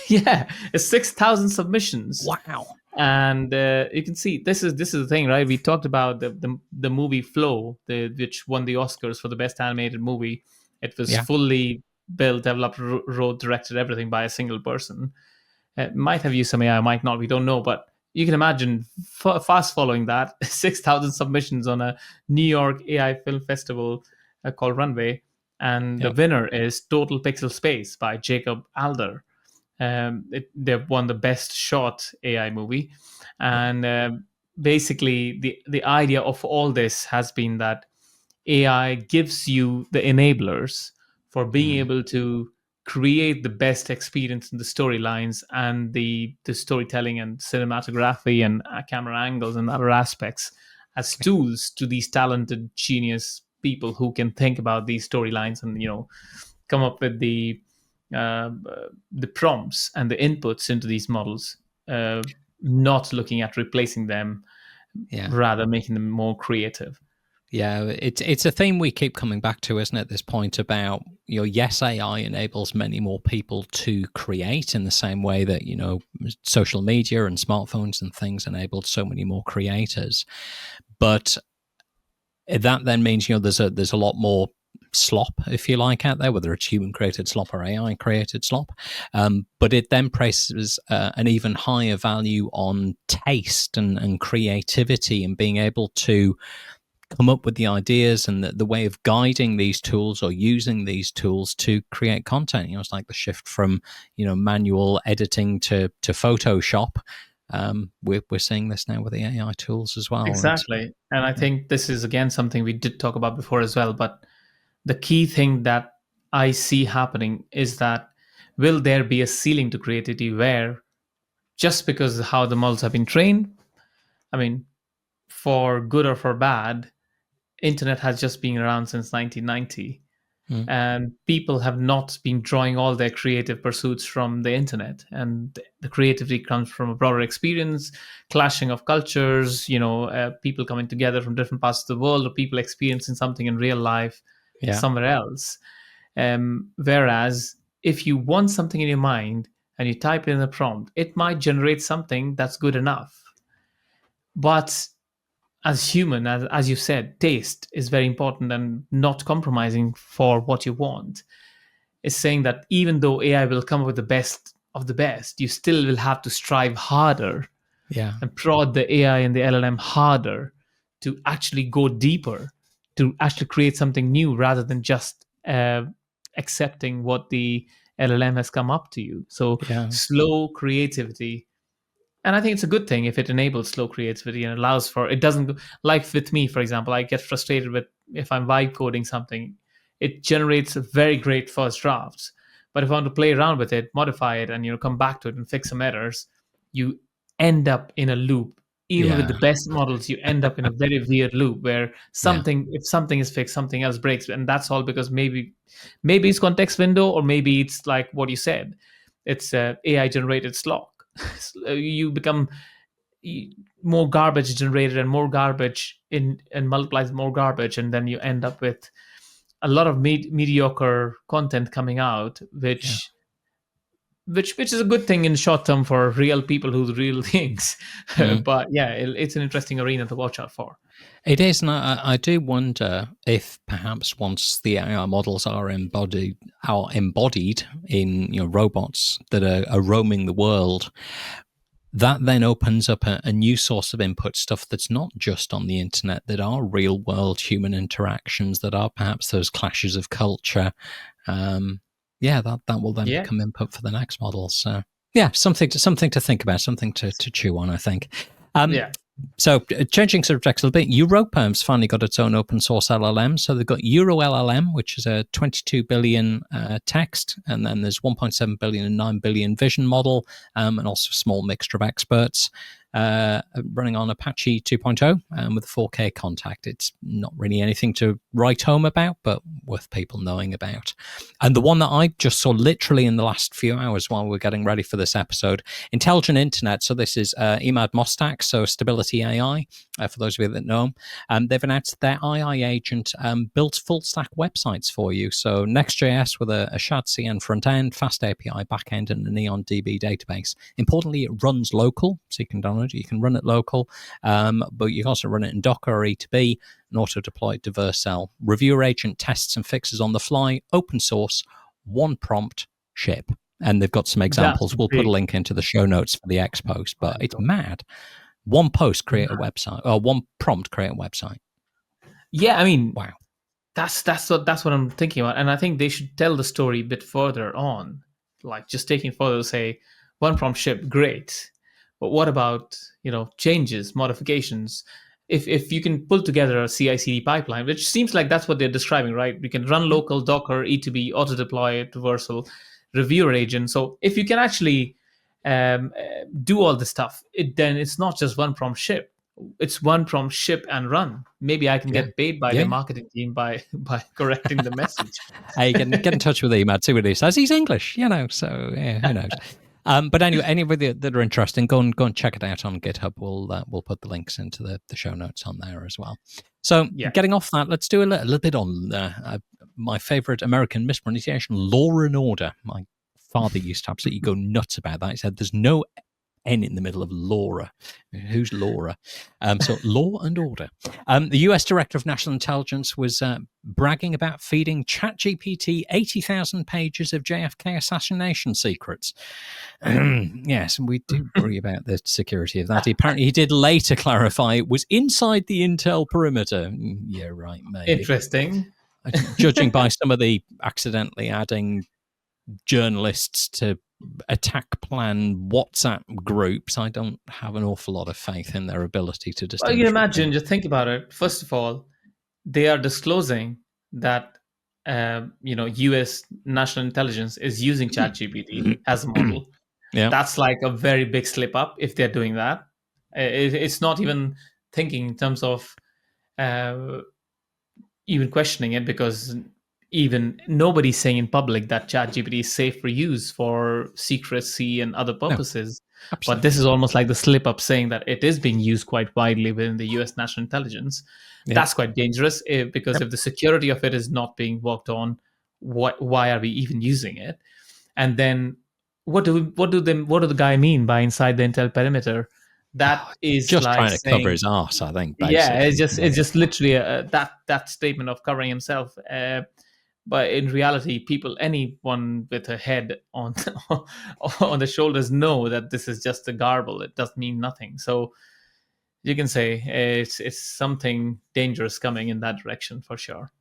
yeah, it's 6,000 submissions. Wow. And you can see this is the thing, right? We talked about the movie Flow, which won the Oscars for the best animated movie. It was Yeah. fully built, developed, wrote, directed, everything by a single person. It might have used some AI, might not, we don't know. But you can imagine fast following that, 6,000 submissions on a New York AI Film Festival called Runway. And the Yeah. winner is Total Pixel Space by Jacob Alder. They've won the best short AI movie. Yeah. And basically, the idea of all this has been that AI gives you the enablers for being Mm. able to create the best experience in the storylines and the storytelling and cinematography and camera angles and other aspects as tools to these talented genius people who can think about these storylines and come up with uh, the prompts and the inputs into these models, not looking at replacing them, Yeah. rather making them more creative. Yeah, it's a theme we keep coming back to, isn't it? This point about, yes, AI enables many more people to create in the same way that, social media and smartphones and things enabled so many more creators. But that then means, there's a lot more slop, if you like, out there, whether it's human created slop or AI created slop. But it then places an even higher value on taste and creativity and being able to come up with the ideas and the way of guiding these tools or using these tools to create content. It's like the shift from manual editing to Photoshop. We're seeing this now with the AI tools as well. Exactly. And I think this is again something we did talk about before as well. But the key thing that I see happening is that will there be a ceiling to creativity where just because of how the models have been trained, I mean, for good or for bad, internet has just been around since 1990, and people have not been drawing all their creative pursuits from the internet, and the creativity comes from a broader experience, clashing of cultures, people coming together from different parts of the world, or people experiencing something in real life somewhere else. Whereas if you want something in your mind and you type in a prompt, it might generate something that's good enough. But as human, as you said, taste is very important, and not compromising for what you want. Is saying that even though AI will come up with the best of the best, you still will have to strive harder and prod the AI and the LLM harder to actually go deeper, to actually create something new rather than just accepting what the LLM has come up to you. So slow creativity. And I think it's a good thing if it enables slow creativity and allows for it. Doesn't go, like with me, for example, I get frustrated with if I'm vibe coding something, it generates a very great first drafts. But if I want to play around with it, modify it, and come back to it and fix some errors, you end up in a loop. Even with the best models, you end up in a very weird loop where if something is fixed, something else breaks, and that's all because maybe it's context window, or maybe it's like what you said, it's AI generated slop. You become more garbage generated and more garbage and multiplies more garbage, and then you end up with a lot of mediocre content coming out, which is a good thing in the short term for real people who do real things. But it's an interesting arena to watch out for. It is, and I do wonder if perhaps once the AI models are embodied in robots that are roaming the world, that then opens up a new source of input, stuff that's not just on the internet, that are real world human interactions, that are perhaps those clashes of culture. That will then become input for the next models. So something to think about, something to chew on, I think. So changing subjects a little bit, Europa's finally got its own open source LLM. So they've got EuroLLM, which is a 22 billion text, and then there's 1.7 billion and 9 billion vision model, and also a small mixture of experts. Running on Apache 2.0 with a 4K contact. It's not really anything to write home about, but worth people knowing about. And the one that I just saw literally in the last few hours while we're getting ready for this episode, Intelligent Internet. So this is Emad Mostak, so Stability AI, for those of you that know them. They've announced their AI agent built full stack websites for you. So Next.js with a ShadCN front end, Fast API back end, and a NeonDB database. Importantly, it runs local, so you can download it. You can run it local, but you can also run it in Docker or E2B and auto-deploy to Vercel. Reviewer agent tests and fixes on the fly, open source, one prompt, ship. And they've got some examples. We'll put a link into the show notes for the X post, but it's mad. One post, create a website, or one prompt, create a website. Yeah, I mean, wow. That's what I'm thinking about. And I think they should tell the story a bit further on, like just taking further to say, one prompt ship, great. But what about, changes, modifications? If you can pull together a CI/CD pipeline, which seems like that's what they're describing, right? We can run local, Docker, E2B, auto deploy it to Vercel, reviewer agent. So if you can actually do all this stuff, then it's not just one prompt ship. It's one prompt ship and run. Maybe I can Yeah. get paid by Yeah. the marketing team by correcting the message. Hey, get in touch with Emad, see what he says. He's English, so yeah, who knows. But anyway, anybody that are interested, go and check it out on GitHub. We'll put the links into the show notes on there as well. So getting off that, let's do a little bit on my favorite American mispronunciation, Law and Order. My father used to absolutely go nuts about that. He said there's no N in the middle of Laura. Who's Laura? So Law and Order. The US Director of National Intelligence was bragging about feeding ChatGPT 80,000 pages of JFK assassination secrets. Yes, and we do worry about the security of that. Apparently, he did later clarify it was inside the Intel perimeter. Yeah, right, maybe. Interesting. Judging by some of the accidentally adding journalists to attack plan WhatsApp groups, I don't have an awful lot of faith in their ability to distinguish. Well, you imagine, just think about it. First of all, they are disclosing that US national intelligence is using ChatGPT as a model. Yeah, that's like a very big slip up if they're doing that. It's not even thinking in terms of even questioning it, because even nobody's saying in public that ChatGPT is safe for use for secrecy and other purposes. No, but this is almost like the slip up saying that it is being used quite widely within the US national intelligence. Yep. That's quite dangerous because if the security of it is not being worked on, why are we even using it? And then what do the guy mean by inside the Intel perimeter? That is just like trying to saying, cover his arse, I think. Basically. Yeah, it's just literally that statement of covering himself. But in reality, anyone with a head on on the shoulders know that this is just a garble. It doesn't mean nothing. So you can say it's something dangerous coming in that direction for sure.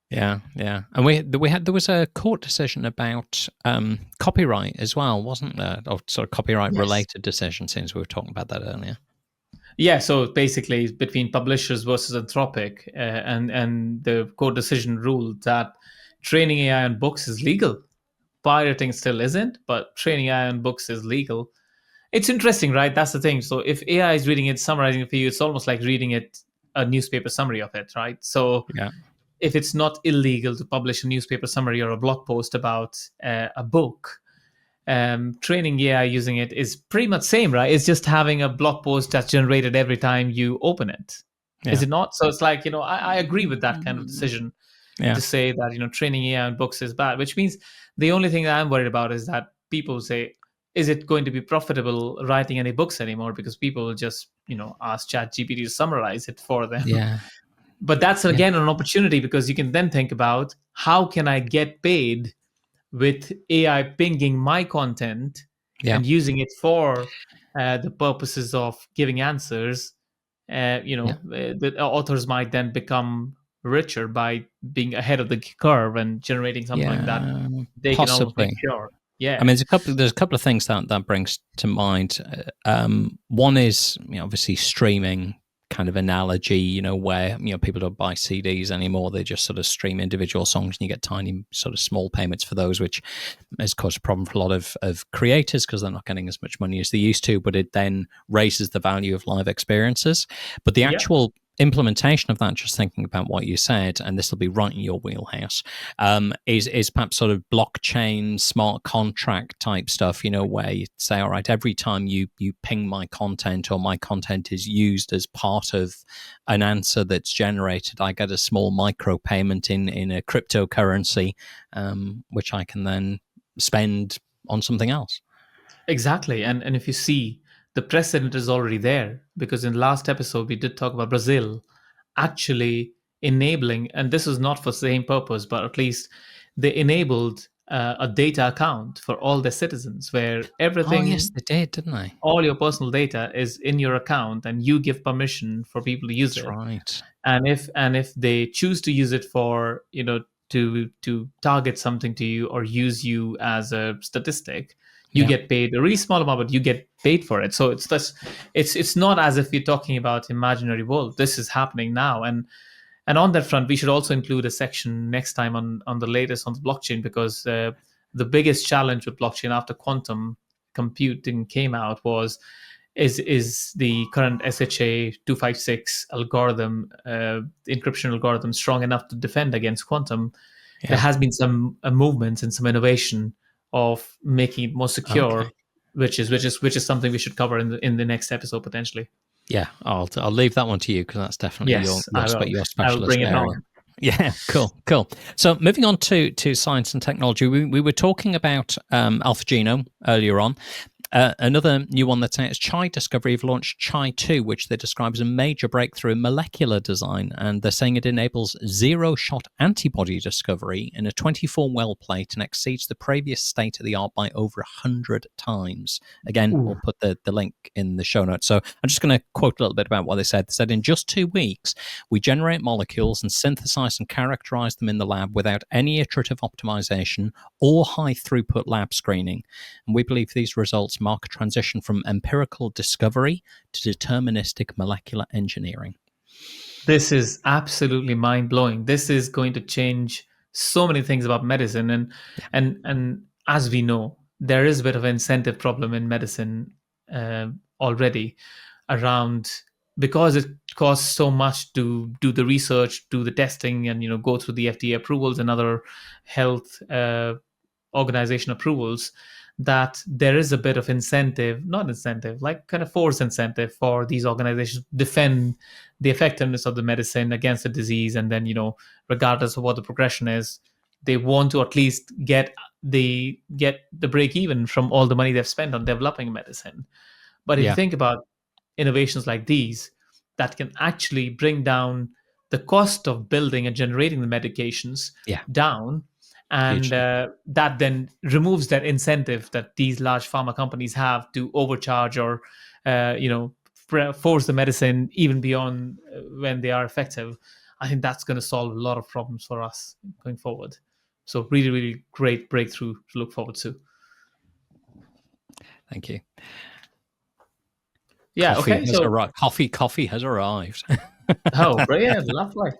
Yeah, and there was a court decision about copyright as well, wasn't there? Or sort of copyright related decision, since we were talking about that earlier. Yeah, so basically it's between publishers versus Anthropic, and the court decision ruled that training AI on books is legal. Pirating still isn't, but training AI on books is legal. It's interesting, right? That's the thing. So if AI is reading it, summarizing it for you, it's almost like reading a newspaper summary of it, right? So if it's not illegal to publish a newspaper summary or a blog post about a book, training AI using it is pretty much same, right? It's just having a blog post that's generated every time you open it. Is it not? So it's like, I agree with that kind of decision to say that, training AI on books is bad, which means the only thing that I'm worried about is that people say, is it going to be profitable writing any books anymore? Because people will just, ask ChatGPT to summarize it for them. Yeah. But that's, again, an opportunity, because you can then think about, how can I get paid with AI pinging my content and using it for the purposes of giving answers? The authors might then become richer by being ahead of the curve and generating something that they can almost make pure. Yeah, I mean, there's a couple of things that brings to mind. One is, obviously streaming kind of analogy, where people don't buy CDs anymore; they just sort of stream individual songs, and you get tiny sort of small payments for those, which has caused a problem for a lot of creators because they're not getting as much money as they used to. But it then raises the value of live experiences. But the actual implementation of that, just thinking about what you said, and this will be right in your wheelhouse, is perhaps sort of blockchain, smart contract type stuff, where you say, all right, every time you ping my content, or my content is used as part of an answer that's generated, I get a small micro payment in a cryptocurrency, which I can then spend on something else. Exactly. And if you see, the precedent is already there, because in the last episode we did talk about Brazil actually enabling, and this is not for the same purpose, but at least they enabled a data account for all their citizens, where everything, yes, they did, didn't they? All your personal data is in your account, and you give permission for people to use it. Right. And if they choose to use it for, to target something to you or use you as a statistic, you get paid a really small amount, but you get paid for it. So it's not as if you're talking about imaginary world. This is happening now. And on that front, we should also include a section next time on the latest on the blockchain, because the biggest challenge with blockchain after quantum computing came out is the current SHA 256 algorithm, encryption algorithm, strong enough to defend against quantum. Yeah. There has been some movements and some innovation of making it more secure, Okay. which is something we should cover in the next episode potentially. Yeah, I'll leave that one to you because that's definitely Yes, your I will specialist bring it area. home. Yeah, cool. So moving on to science and technology, we were talking about AlphaGenome earlier on. Another new one that's out is Chai Discovery have launched Chai 2, which they describe as a major breakthrough in molecular design. And they're saying it enables zero-shot antibody discovery in a 24-well plate and exceeds the previous state-of-the-art by over 100 times. Again, we'll put the link in the show notes. So I'm just going to quote a little bit about what they said. They said, in just 2 weeks, we generate molecules and synthesize and characterize them in the lab without any iterative optimization or high-throughput lab screening. And we believe these results mark a transition from empirical discovery to deterministic molecular engineering. This is absolutely mind-blowing. This is going to change so many things about medicine, and as we know, there is a bit of an incentive problem in medicine already around, because it costs so much to do the research, do the testing, and go through the FDA approvals and other health organization approvals, that there is a bit of incentive, not incentive, like kind of forced incentive for these organizations to defend the effectiveness of the medicine against the disease. And then, regardless of what the progression is, they want to at least get the break even from all the money they've spent on developing medicine. But if you think about innovations like these that can actually bring down the cost of building and generating the medications down, and that then removes that incentive that these large pharma companies have to overcharge or force the medicine even beyond when they are effective. I think that's going to solve a lot of problems for us going forward. So really, really great breakthrough to look forward to. Thank you. Yeah. Coffee Coffee has arrived. Oh, brilliant! Lovely.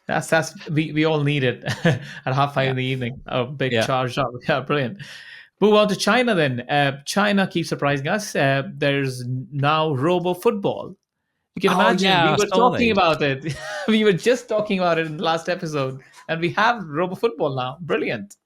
That's we all need it at 5:30 in the evening. Oh, big charged up. Yeah, brilliant. Move on to China then. China keeps surprising us. There's now Robo football. You can imagine we were talking about it. We were just talking about it in the last episode, and we have Robo football now. Brilliant.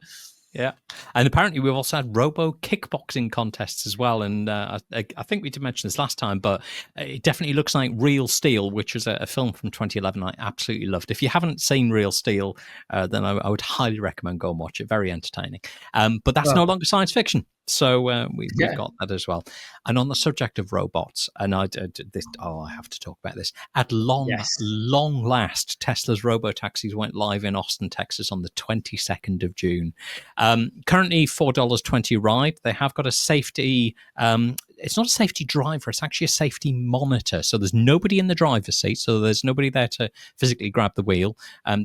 Yeah, and apparently we've also had Robo-kickboxing contests as well. And I think we did mention this last time, but it definitely looks like Real Steel, which was a film from 2011 I absolutely loved. If you haven't seen Real Steel, then I would highly recommend go and watch it. Very entertaining. But that's no longer science fiction. So we've got that as well. And on the subject of robots, and I have to talk about this. At long last, Tesla's Robotaxis went live in Austin, Texas on the 22nd of June. Currently $4.20 ride. They have got a safety, it's not a safety driver, it's actually a safety monitor. So there's nobody in the driver's seat, so there's nobody there to physically grab the wheel.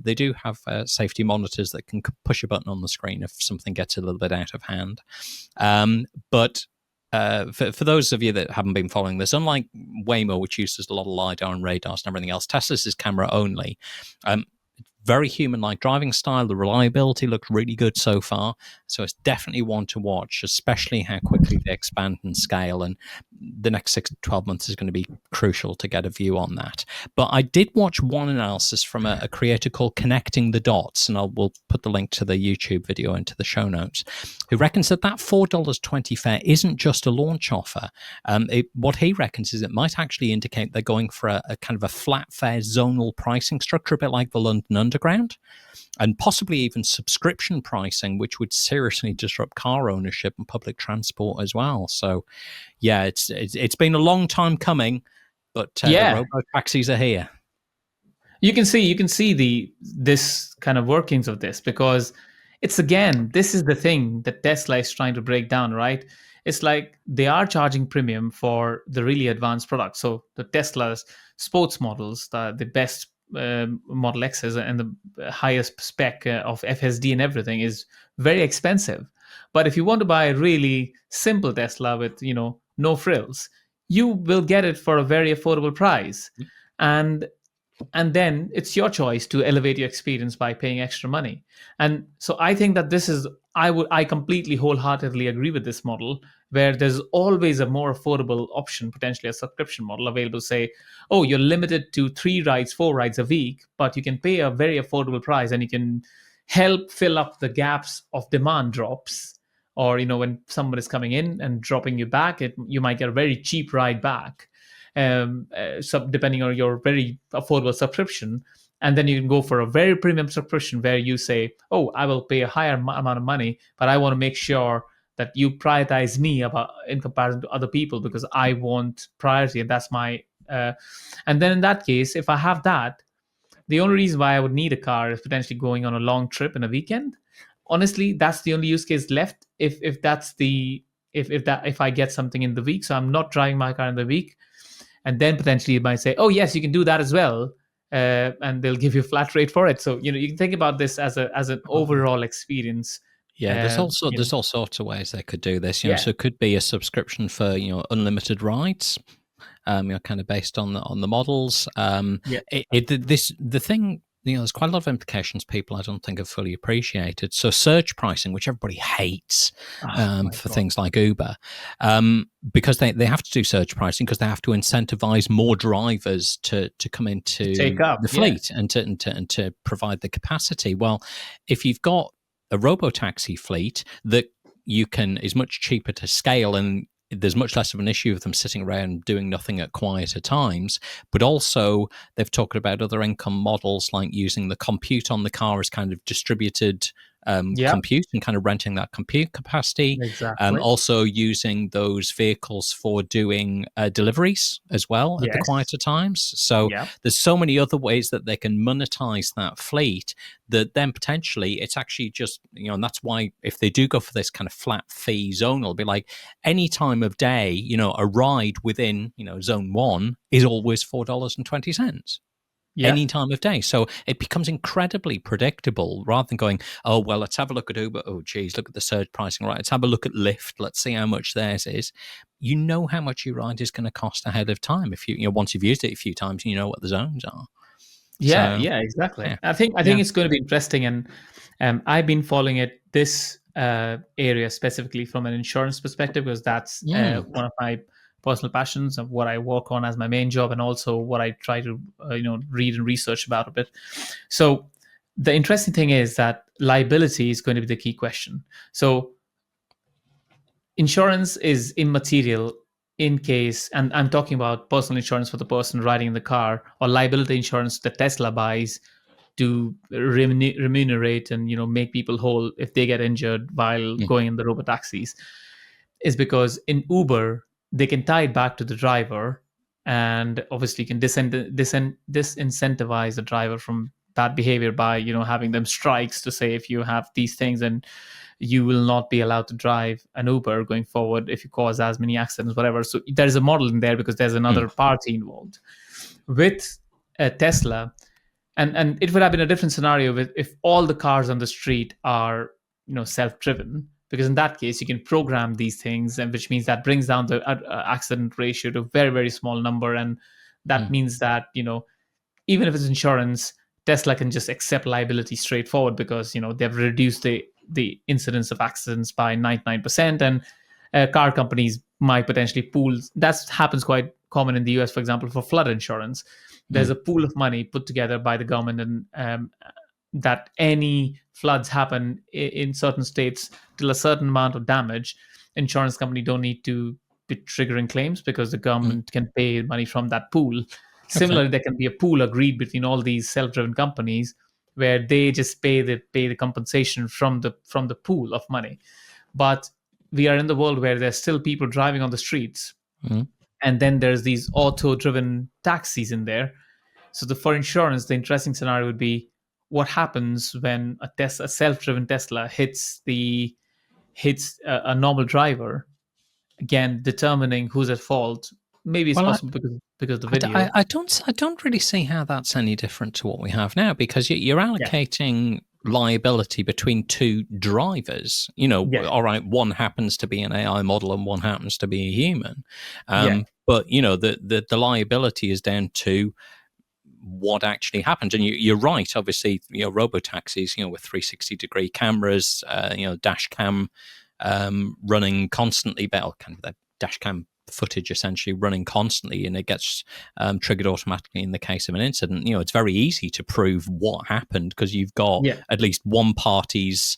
They do have safety monitors that can push a button on the screen if something gets a little bit out of hand. But for those of you that haven't been following this, unlike Waymo, which uses a lot of LiDAR and radars and everything else, Tesla's is camera only. Very human-like driving style. The reliability looked really good so far. So it's definitely one to watch, especially how quickly they expand and scale. And the next 6 to 12 months is going to be crucial to get a view on that. But I did watch one analysis from a creator called Connecting the Dots, and we'll put the link to the YouTube video into the show notes, who reckons that $4.20 fare isn't just a launch offer. What he reckons is it might actually indicate they're going for a kind of a flat fare zonal pricing structure, a bit like the London Underground, and possibly even subscription pricing, which would seriously disrupt car ownership and public transport as well. So, yeah, it's been a long time coming, but the Robotaxis are here. You can see this kind of workings of this, because this is the thing that Tesla is trying to break down, right? It's like they are charging premium for the really advanced products. So the Tesla's sports models, the best Model X's and the highest spec of FSD and everything is very expensive. But if you want to buy a really simple Tesla with no frills, you will get it for a very affordable price. And and then it's your choice to elevate your experience by paying extra money. And so I think that this is, I completely wholeheartedly agree with this model, where there's always a more affordable option, potentially a subscription model available. Say, oh, you're limited to 3 rides, 4 rides a week, but you can pay a very affordable price and you can help fill up the gaps of demand drops. Or, when someone is coming in and dropping you back, you might get a very cheap ride back, depending on your very affordable subscription. And then you can go for a very premium subscription where you say, oh, I will pay a higher amount of money, but I want to make sure that you prioritize me in comparison to other people, because I want priority, and that's my and then in that case, if I have that, the only reason why I would need a car is potentially going on a long trip in a weekend. Honestly, that's the only use case left. If that's the if I get something in the week, so I'm not driving my car in the week, and then potentially you might say, oh yes, you can do that as well, and they'll give you a flat rate for it. So you can think about this as an overall experience. Yeah, there's also You know, there's all sorts of ways they could do this. yeah, So it could be a subscription for unlimited rides. Kind of based on the models. yeah, The thing, there's quite a lot of implications people I don't think have fully appreciated. So surge pricing, which everybody hates for God. things like Uber, because they have to do surge pricing because they have to incentivize more drivers to come into Take up, the fleet and to provide the capacity. Well, if you've got a Robotaxi fleet that is much cheaper to scale, and there's much less of an issue of them sitting around doing nothing at quieter times. But also, they've talked about other income models like using the compute on the car as kind of distributed compute and kind of renting that compute capacity. Exactly. Also using those vehicles for doing deliveries as well at the quieter times. So there's so many other ways that they can monetize that fleet that then potentially it's actually just, and that's why if they do go for this kind of flat fee zone, it'll be like any time of day, a ride within, zone 1 is always $4.20. Any time of day. So it becomes incredibly predictable rather than going, oh, well, let's have a look at Uber. Oh, geez, look at the surge pricing. Right, let's have a look at Lyft. Let's see how much theirs is. You know how much your ride is going to cost ahead of time. If once you've used it a few times, you know what the zones are. Yeah, exactly. Yeah. I think it's going to be interesting, and I've been following this area specifically from an insurance perspective, because that's one of my personal passions of what I work on as my main job, and also what I try to read and research about a bit. So the interesting thing is that liability is going to be the key question. So insurance is immaterial in case, and I'm talking about personal insurance for the person riding in the car, or liability insurance that Tesla buys to remunerate and make people whole if they get injured while going in the robotaxis, is because in Uber they can tie it back to the driver, and obviously can disincentivize the driver from bad behavior by having them strikes to say, if you have these things, and you will not be allowed to drive an Uber going forward if you cause as many accidents, whatever. So there's a model in there because there's another party involved. With Tesla, and it would have been a different scenario if all the cars on the street are self-driven, because in that case you can program these things, and which means that brings down the accident ratio to a very, very small number. And that means that even if it's insurance, Tesla can just accept liability straightforward, because they've reduced the incidence of accidents by 99%. And car companies might potentially pool. That happens quite common in the US, for example, for flood insurance. There's a pool of money put together by the government, and that any floods happen in certain states till a certain amount of damage, insurance company don't need to be triggering claims, because the government can pay money from that pool. Similarly, there can be a pool agreed between all these self-driven companies where they just pay the compensation from the pool of money. But we are in the world where there's still people driving on the streets, and then there's these auto-driven taxis in there. So for insurance, the interesting scenario would be, what happens when a self-driven Tesla hits a normal driver, again determining who's at fault. Maybe it's possible because of the video. I don't really see how that's any different to what we have now, because you're allocating liability between two drivers. All right, one happens to be an AI model and one happens to be a human, but the liability is down to what actually happened. And you're right, obviously, robotaxis, with 360-degree cameras, dash cam running constantly, kind of that dash cam footage essentially running constantly, and it gets triggered automatically in the case of an incident. It's very easy to prove what happened because you've got at least one party's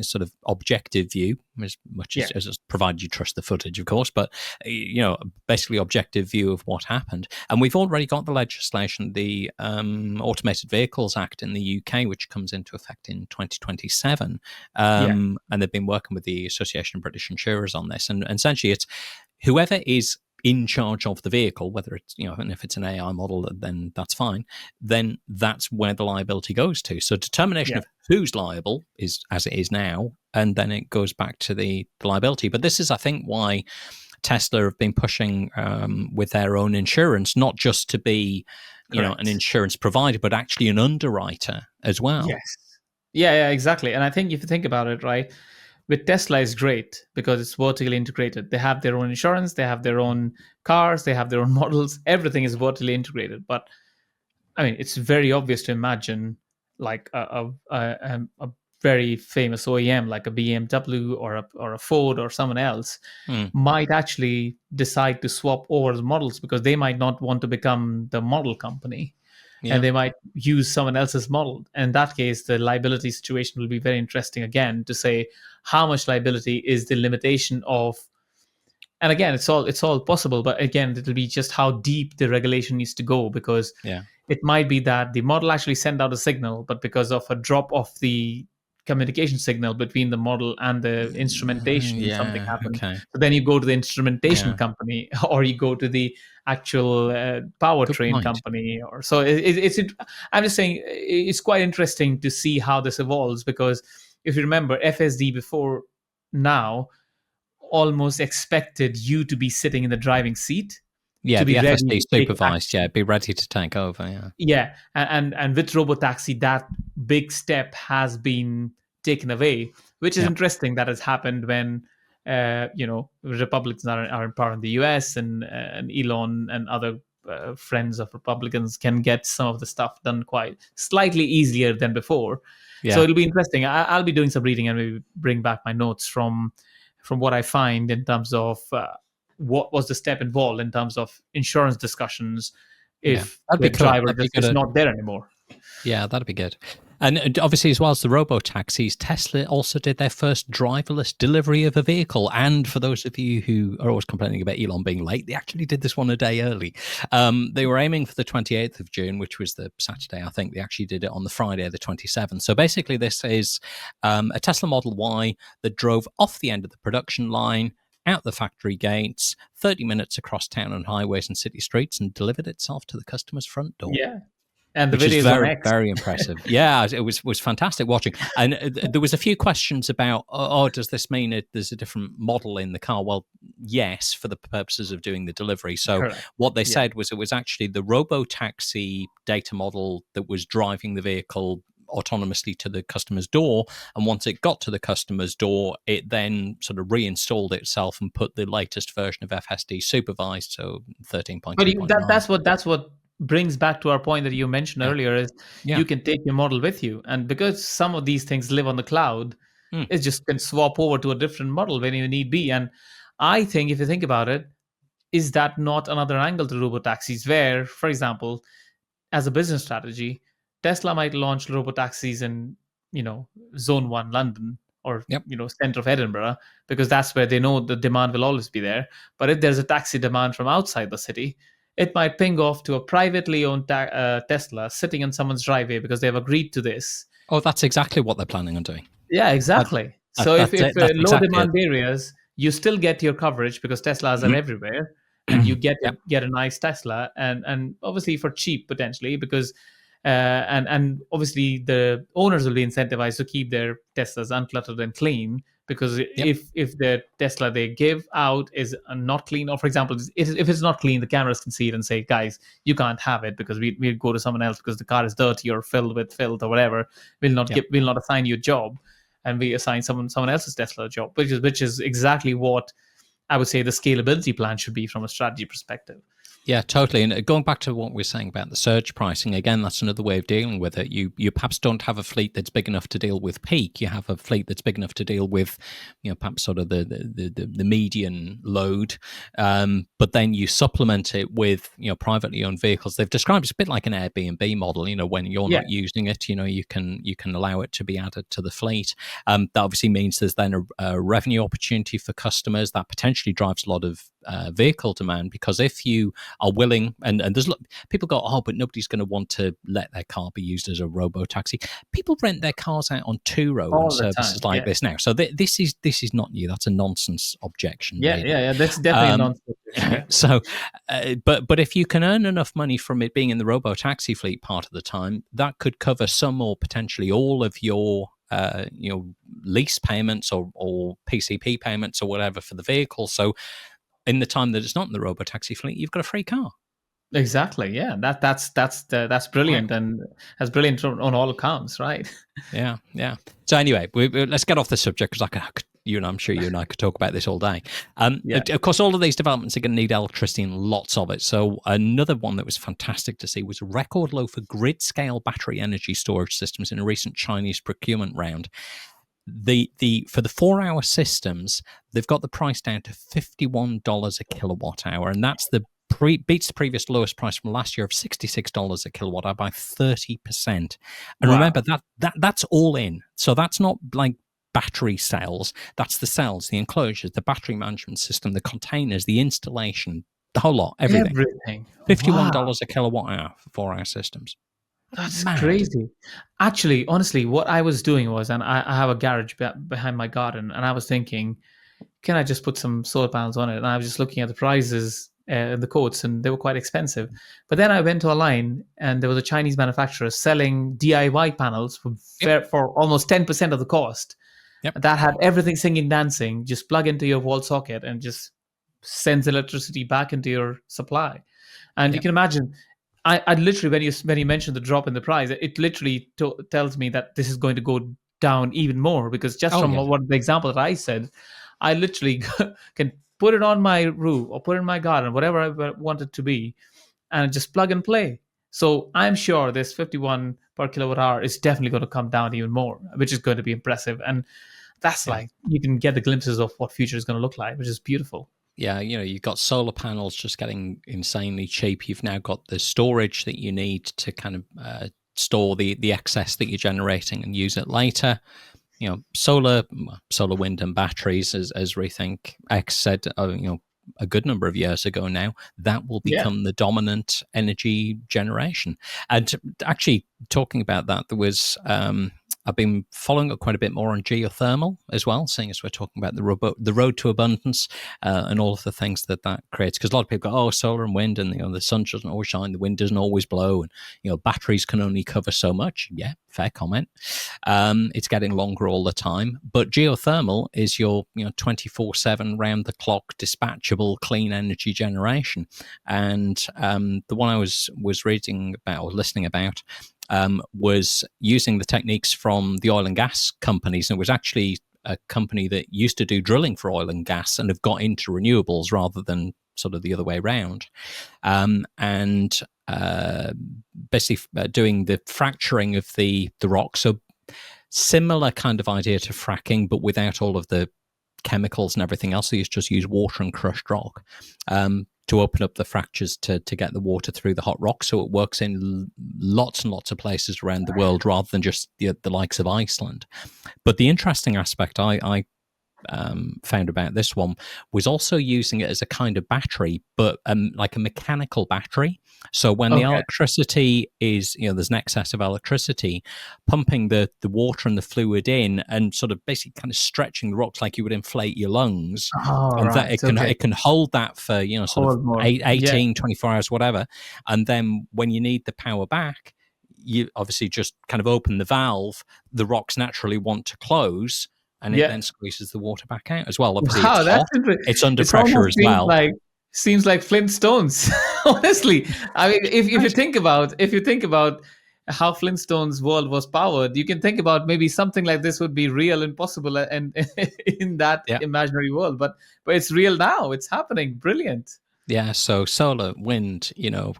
sort of objective view, as much as provided you trust the footage, of course, but basically objective view of what happened. And we've already got the legislation, the Automated Vehicles Act in the UK, which comes into effect in 2027. And they've been working with the Association of British Insurers on this. And essentially it's whoever is in charge of the vehicle, whether it's, and if it's an AI model, then that's fine, then that's where the liability goes to. So determination of who's liable is as it is now, and then it goes back to the liability. But this is, I think, why Tesla have been pushing with their own insurance, not just to be, an insurance provider, but actually an underwriter as well. Yes. Yeah, exactly. And I think if you think about it, right, with Tesla is great because it's vertically integrated. They have their own insurance, they have their own cars, they have their own models. Everything is vertically integrated. But I mean, it's very obvious to imagine like a very famous OEM like a BMW or a Ford or someone else might actually decide to swap over the models because they might not want to become the model company. And they might use someone else's model. In that case, the liability situation will be very interesting again to say how much liability is the limitation of. And again, it's all possible, but again, it'll be just how deep the regulation needs to go because it might be that the model actually sent out a signal, but because of a drop of the communication signal between the model and the instrumentation, something happened. Okay. So then you go to the instrumentation company, or you go to the actual powertrain company, or so. It's. I'm just saying it's quite interesting to see how this evolves because if you remember, FSD before now almost expected you to be sitting in the driving seat. Yeah, to be the ready FSD to take supervised, action. be ready to take over, Yeah, and with Robotaxi, that big step has been taken away, which is interesting that has happened when, Republicans are in power in the US and Elon and other friends of Republicans can get some of the stuff done quite slightly easier than before. So it'll be interesting. I'll be doing some reading and maybe bring back my notes from what I find in terms of what was the step involved in terms of insurance discussions if the driver is not there anymore. Yeah, that'd be good. And obviously, as well as the robo-taxis, Tesla also did their first driverless delivery of a vehicle. And for those of you who are always complaining about Elon being late, they actually did this one a day early. They were aiming for the 28th of June, which was the Saturday. I think they actually did it on the Friday, the 27th. So basically, this is a Tesla Model Y that drove off the end of the production line, out the factory gates, 30 minutes across town and highways and city streets, and delivered itself to the customer's front door. Yeah. And the which video is is very, on X. very impressive. Yeah, it was fantastic watching. And there was a few questions about, does this mean there's a different model in the car? Well, yes, for the purposes of doing the delivery. So what they said was it was actually the Robotaxi data model that was driving the vehicle autonomously to the customer's door, and once it got to the customer's door, it then sort of reinstalled itself and put the latest version of FSD supervised, so 13.2.9. But that's what brings back to our point that you mentioned earlier is you can take your model with you, and because some of these things live on the cloud, it just can swap over to a different model when you need be. And I think if you think about it, is that not another angle to robotaxis where, for example, as a business strategy, Tesla might launch robotaxis in, zone 1 London or, center of Edinburgh, because that's where they know the demand will always be there. But if there's a taxi demand from outside the city, it might ping off to a privately owned Tesla sitting in someone's driveway because they've agreed to this. Oh, that's exactly what they're planning on doing. Yeah, exactly. So if low demand areas, you still get your coverage because Teslas are everywhere, and you get a nice Tesla, and obviously for cheap potentially because and obviously the owners will be incentivized to keep their Teslas uncluttered and clean, because if the Tesla they give out is not clean, or for example if it's not clean, the cameras can see it and say, guys, you can't have it because we'll go to someone else because the car is dirty or filled with filth or whatever. We'll not assign you a job, and we assign someone else's Tesla a job, which is exactly what I would say the scalability plan should be from a strategy perspective. Yeah, totally. And going back to what we were saying about the surge pricing, again, that's another way of dealing with it. You perhaps don't have a fleet that's big enough to deal with peak. You have a fleet that's big enough to deal with, perhaps sort of the median load. But then you supplement it with, privately owned vehicles. They've described it's a bit like an Airbnb model. When you're Yeah, not using it, you can allow it to be added to the fleet. That obviously means there's then a revenue opportunity for customers that potentially drives a lot of vehicle demand, because if you are willing, and there's people go, oh, but nobody's going to want to let their car be used as a robo-taxi. People rent their cars out on Turo and all the time. services like Yeah, this now. So this is not new. That's a nonsense objection, yeah, really. yeah, yeah. That's definitely a non-starter. Yeah, So, but if you can earn enough money from it being in the robo-taxi fleet part of the time, that could cover some or potentially all of your lease payments or PCP payments or whatever for the vehicle. So in the time that it's not in the robo-taxi fleet, you've got a free car. exactly. Yeah, that's Wow. brilliant, and that's brilliant on all accounts, right? Yeah, yeah. So anyway, let's get off the subject, because I'm sure you and I could talk about this all day. Yeah, Of course, all of these developments are going to need electricity and lots of it. So another one that was fantastic to see was a record low for grid-scale battery energy storage systems in a recent Chinese procurement round. For the 4-hour systems, they've got the price down to $51 a kilowatt hour, and that's beats the previous lowest price from last year of $66 a kilowatt hour by 30%. And remember wow. that's all in. So that's not like battery cells. That's the cells, the enclosures, the battery management system, the containers, the installation, the whole lot, everything. Everything. Wow. $51 a kilowatt hour for 4-hour systems. That's Mad. crazy. Actually, honestly, what I was doing was, and I have a garage behind my garden, and I was thinking, can I just put some solar panels on it? And I was just looking at the prices, the quotes, and they were quite expensive. But then I went to a line, and there was a Chinese manufacturer selling DIY panels Yep. for almost 10% of the cost. Yep. That had everything singing, dancing. Just plug into your wall socket and just sends electricity back into your supply. And you Yep. can imagine, I literally, when you mentioned the drop in the price, it literally tells me that this is going to go down even more, because just Oh from yeah. what the example that I said, I literally can put it on my roof or put it in my garden, whatever I want it to be, and just plug and play. So I'm sure this 51 per kilowatt hour is definitely going to come down even more, which is going to be impressive. And that's Yeah. like, you can get the glimpses of what future is going to look like, which is beautiful. Yeah, you've got solar panels just getting insanely cheap. You've now got the storage that you need to kind of store the excess that you're generating and use it later. Solar, wind, and batteries, as Rethink X said, a good number of years ago now, that will Yeah. become the dominant energy generation. And actually, talking about that, there was I've been following up quite a bit more on geothermal as well, seeing as we're talking about the road to abundance and all of the things that creates. Because a lot of people go, oh, solar and wind, and the sun doesn't always shine, the wind doesn't always blow, and batteries can only cover so much. Yeah, fair comment. It's getting longer all the time, but geothermal is your 24/7 round the clock dispatchable clean energy generation. And the one I was reading about or listening about was using the techniques from the oil and gas companies, and it was actually a company that used to do drilling for oil and gas and have got into renewables rather than sort of the other way around, and basically doing the fracturing of the rock. So similar kind of idea to fracking, but without all of the chemicals and everything else. So you just use water and crushed rock to open up the fractures to get the water through the hot rock. So it works in lots and lots of places around the world rather than just the likes of Iceland. But the interesting aspect I found about this one was also using it as a kind of battery, but like a mechanical battery. So when the Okay. electricity is, there's an excess of electricity, pumping the water and the fluid in and sort of basically kind of stretching the rocks like you would inflate your lungs. All And that right. Okay. it can hold that for, sort of Hold more. Yeah. 24 hours, whatever. And then when you need the power back, you obviously just kind of open the valve, the rocks naturally want to close, and it Yeah. then squeezes the water back out as well. Obviously, it's Wow, that's hot, interesting. it's under It's pressure almost as well. seems like Flintstones. Honestly, I mean, if you Right. think about how Flintstones world was powered, you can think about maybe something like this would be real and possible, and in that Yeah. imaginary world. But it's real now. It's happening. Brilliant. Yeah, so solar, wind,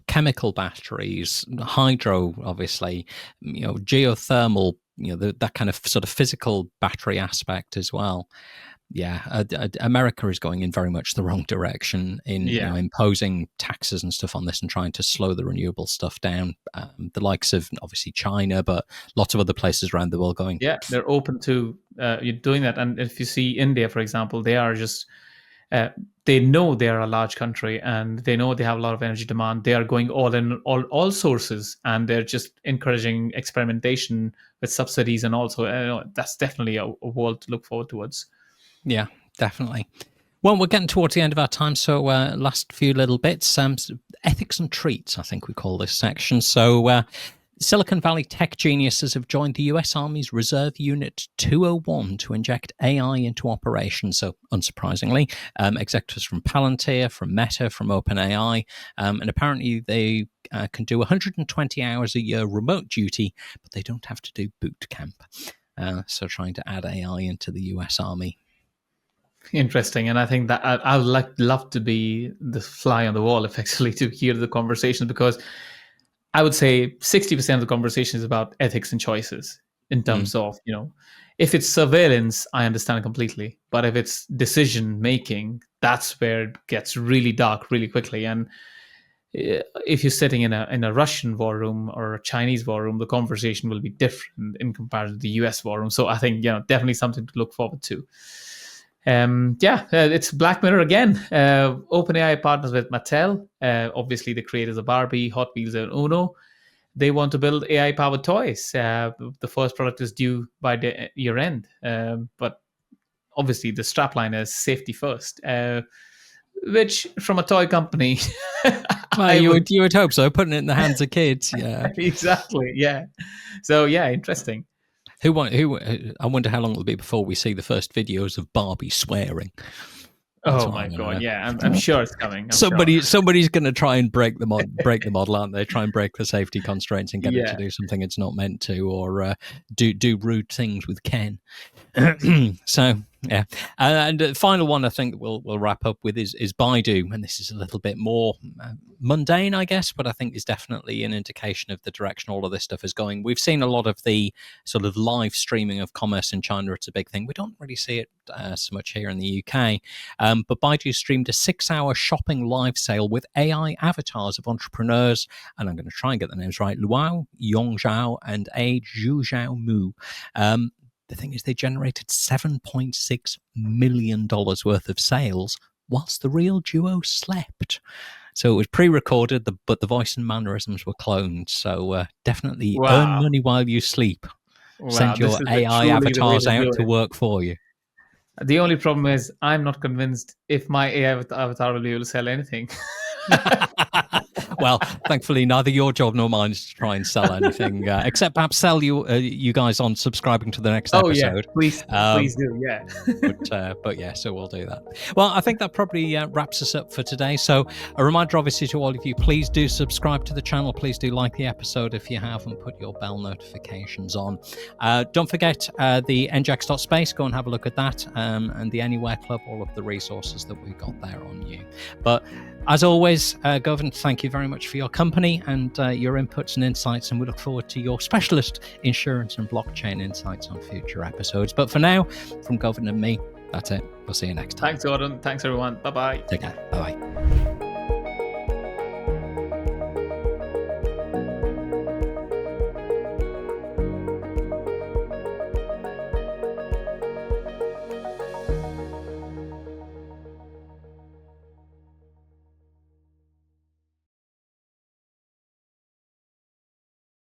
chemical batteries, hydro, obviously, geothermal, that kind of sort of physical battery aspect as well. Yeah, America is going in very much the wrong direction in Yeah. imposing taxes and stuff on this and trying to slow the renewable stuff down. The likes of obviously China, but lots of other places around the world going. Yeah, they're open to you doing that. And if you see India, for example, they are just they know they are a large country and they know they have a lot of energy demand. They are going all in all sources, and they're just encouraging experimentation with subsidies, and also that's definitely a world to look forward towards. Yeah, definitely. Well, we're getting towards the end of our time, so last few little bits. Ethics and treats, I think we call this section. So Silicon Valley tech geniuses have joined the US Army's Reserve Unit 201 to inject AI into operations. So, unsurprisingly, executives from Palantir, from Meta, from OpenAI, and apparently they can do 120 hours a year remote duty, but they don't have to do boot camp. So, trying to add AI into the US Army. Interesting, and I think that I would love to be the fly on the wall, effectively, to hear the conversation, because I would say 60% of the conversation is about ethics and choices in terms of, if it's surveillance, I understand completely. But if it's decision making, that's where it gets really dark really quickly. And if you're sitting in a Russian war room or a Chinese war room, the conversation will be different in comparison to the US war room. So I think, definitely something to look forward to. It's Black Mirror again. OpenAI partners with Mattel, obviously the creators of Barbie, Hot Wheels, and Uno. They want to build AI-powered toys. The first product is due by the year end, but obviously the strapline is safety first, which from a toy company, well, you would hope so. Putting it in the hands of kids, yeah, exactly, yeah. So yeah, interesting. I wonder how long it'll be before we see the first videos of Barbie swearing. Oh my god! Yeah, I'm sure it's coming. Somebody's going to try and break the model, aren't they? Try and break the safety constraints and get it to do something it's not meant to, or do rude things with Ken. So yeah, and the final one I think we'll wrap up with is Baidu, and this is a little bit more mundane, I guess, but I think is definitely an indication of the direction all of this stuff is going. We've seen a lot of the sort of live streaming of commerce in China. It's a big thing. We don't really see it so much here in the UK, but Baidu streamed a 6-hour shopping live sale with AI avatars of entrepreneurs, and I'm going to try and get the names right: Luo Yongzhao and A Zhuzhao Mu. The thing is, they generated $7.6 million worth of sales whilst the real duo slept. So it was pre-recorded, but the voice and mannerisms were cloned. So definitely earn money while you sleep. Wow, send your AI avatars out to work for you. The only problem is I'm not convinced if my AI avatar will be able to sell anything. Well, thankfully, neither your job nor mine is to try and sell anything, except perhaps sell you guys on subscribing to the next episode. Yeah. Please do, yeah. But yeah, so we'll do that. Well, I think that probably wraps us up for today. So a reminder, obviously, to all of you, please do subscribe to the channel. Please do like the episode if you haven't. Put your bell notifications on. Don't forget the njax.space. Go and have a look at that. And the Anywhere Club, all of the resources that we've got there on you. But as always, Govind, thank you very much for your company and your inputs and insights, and we look forward to your specialist insurance and blockchain insights on future episodes. But for now, from Govind and me, that's it. We'll see you next time. Thanks, Gordon. Thanks, everyone. Bye-bye. Take care. Bye-bye.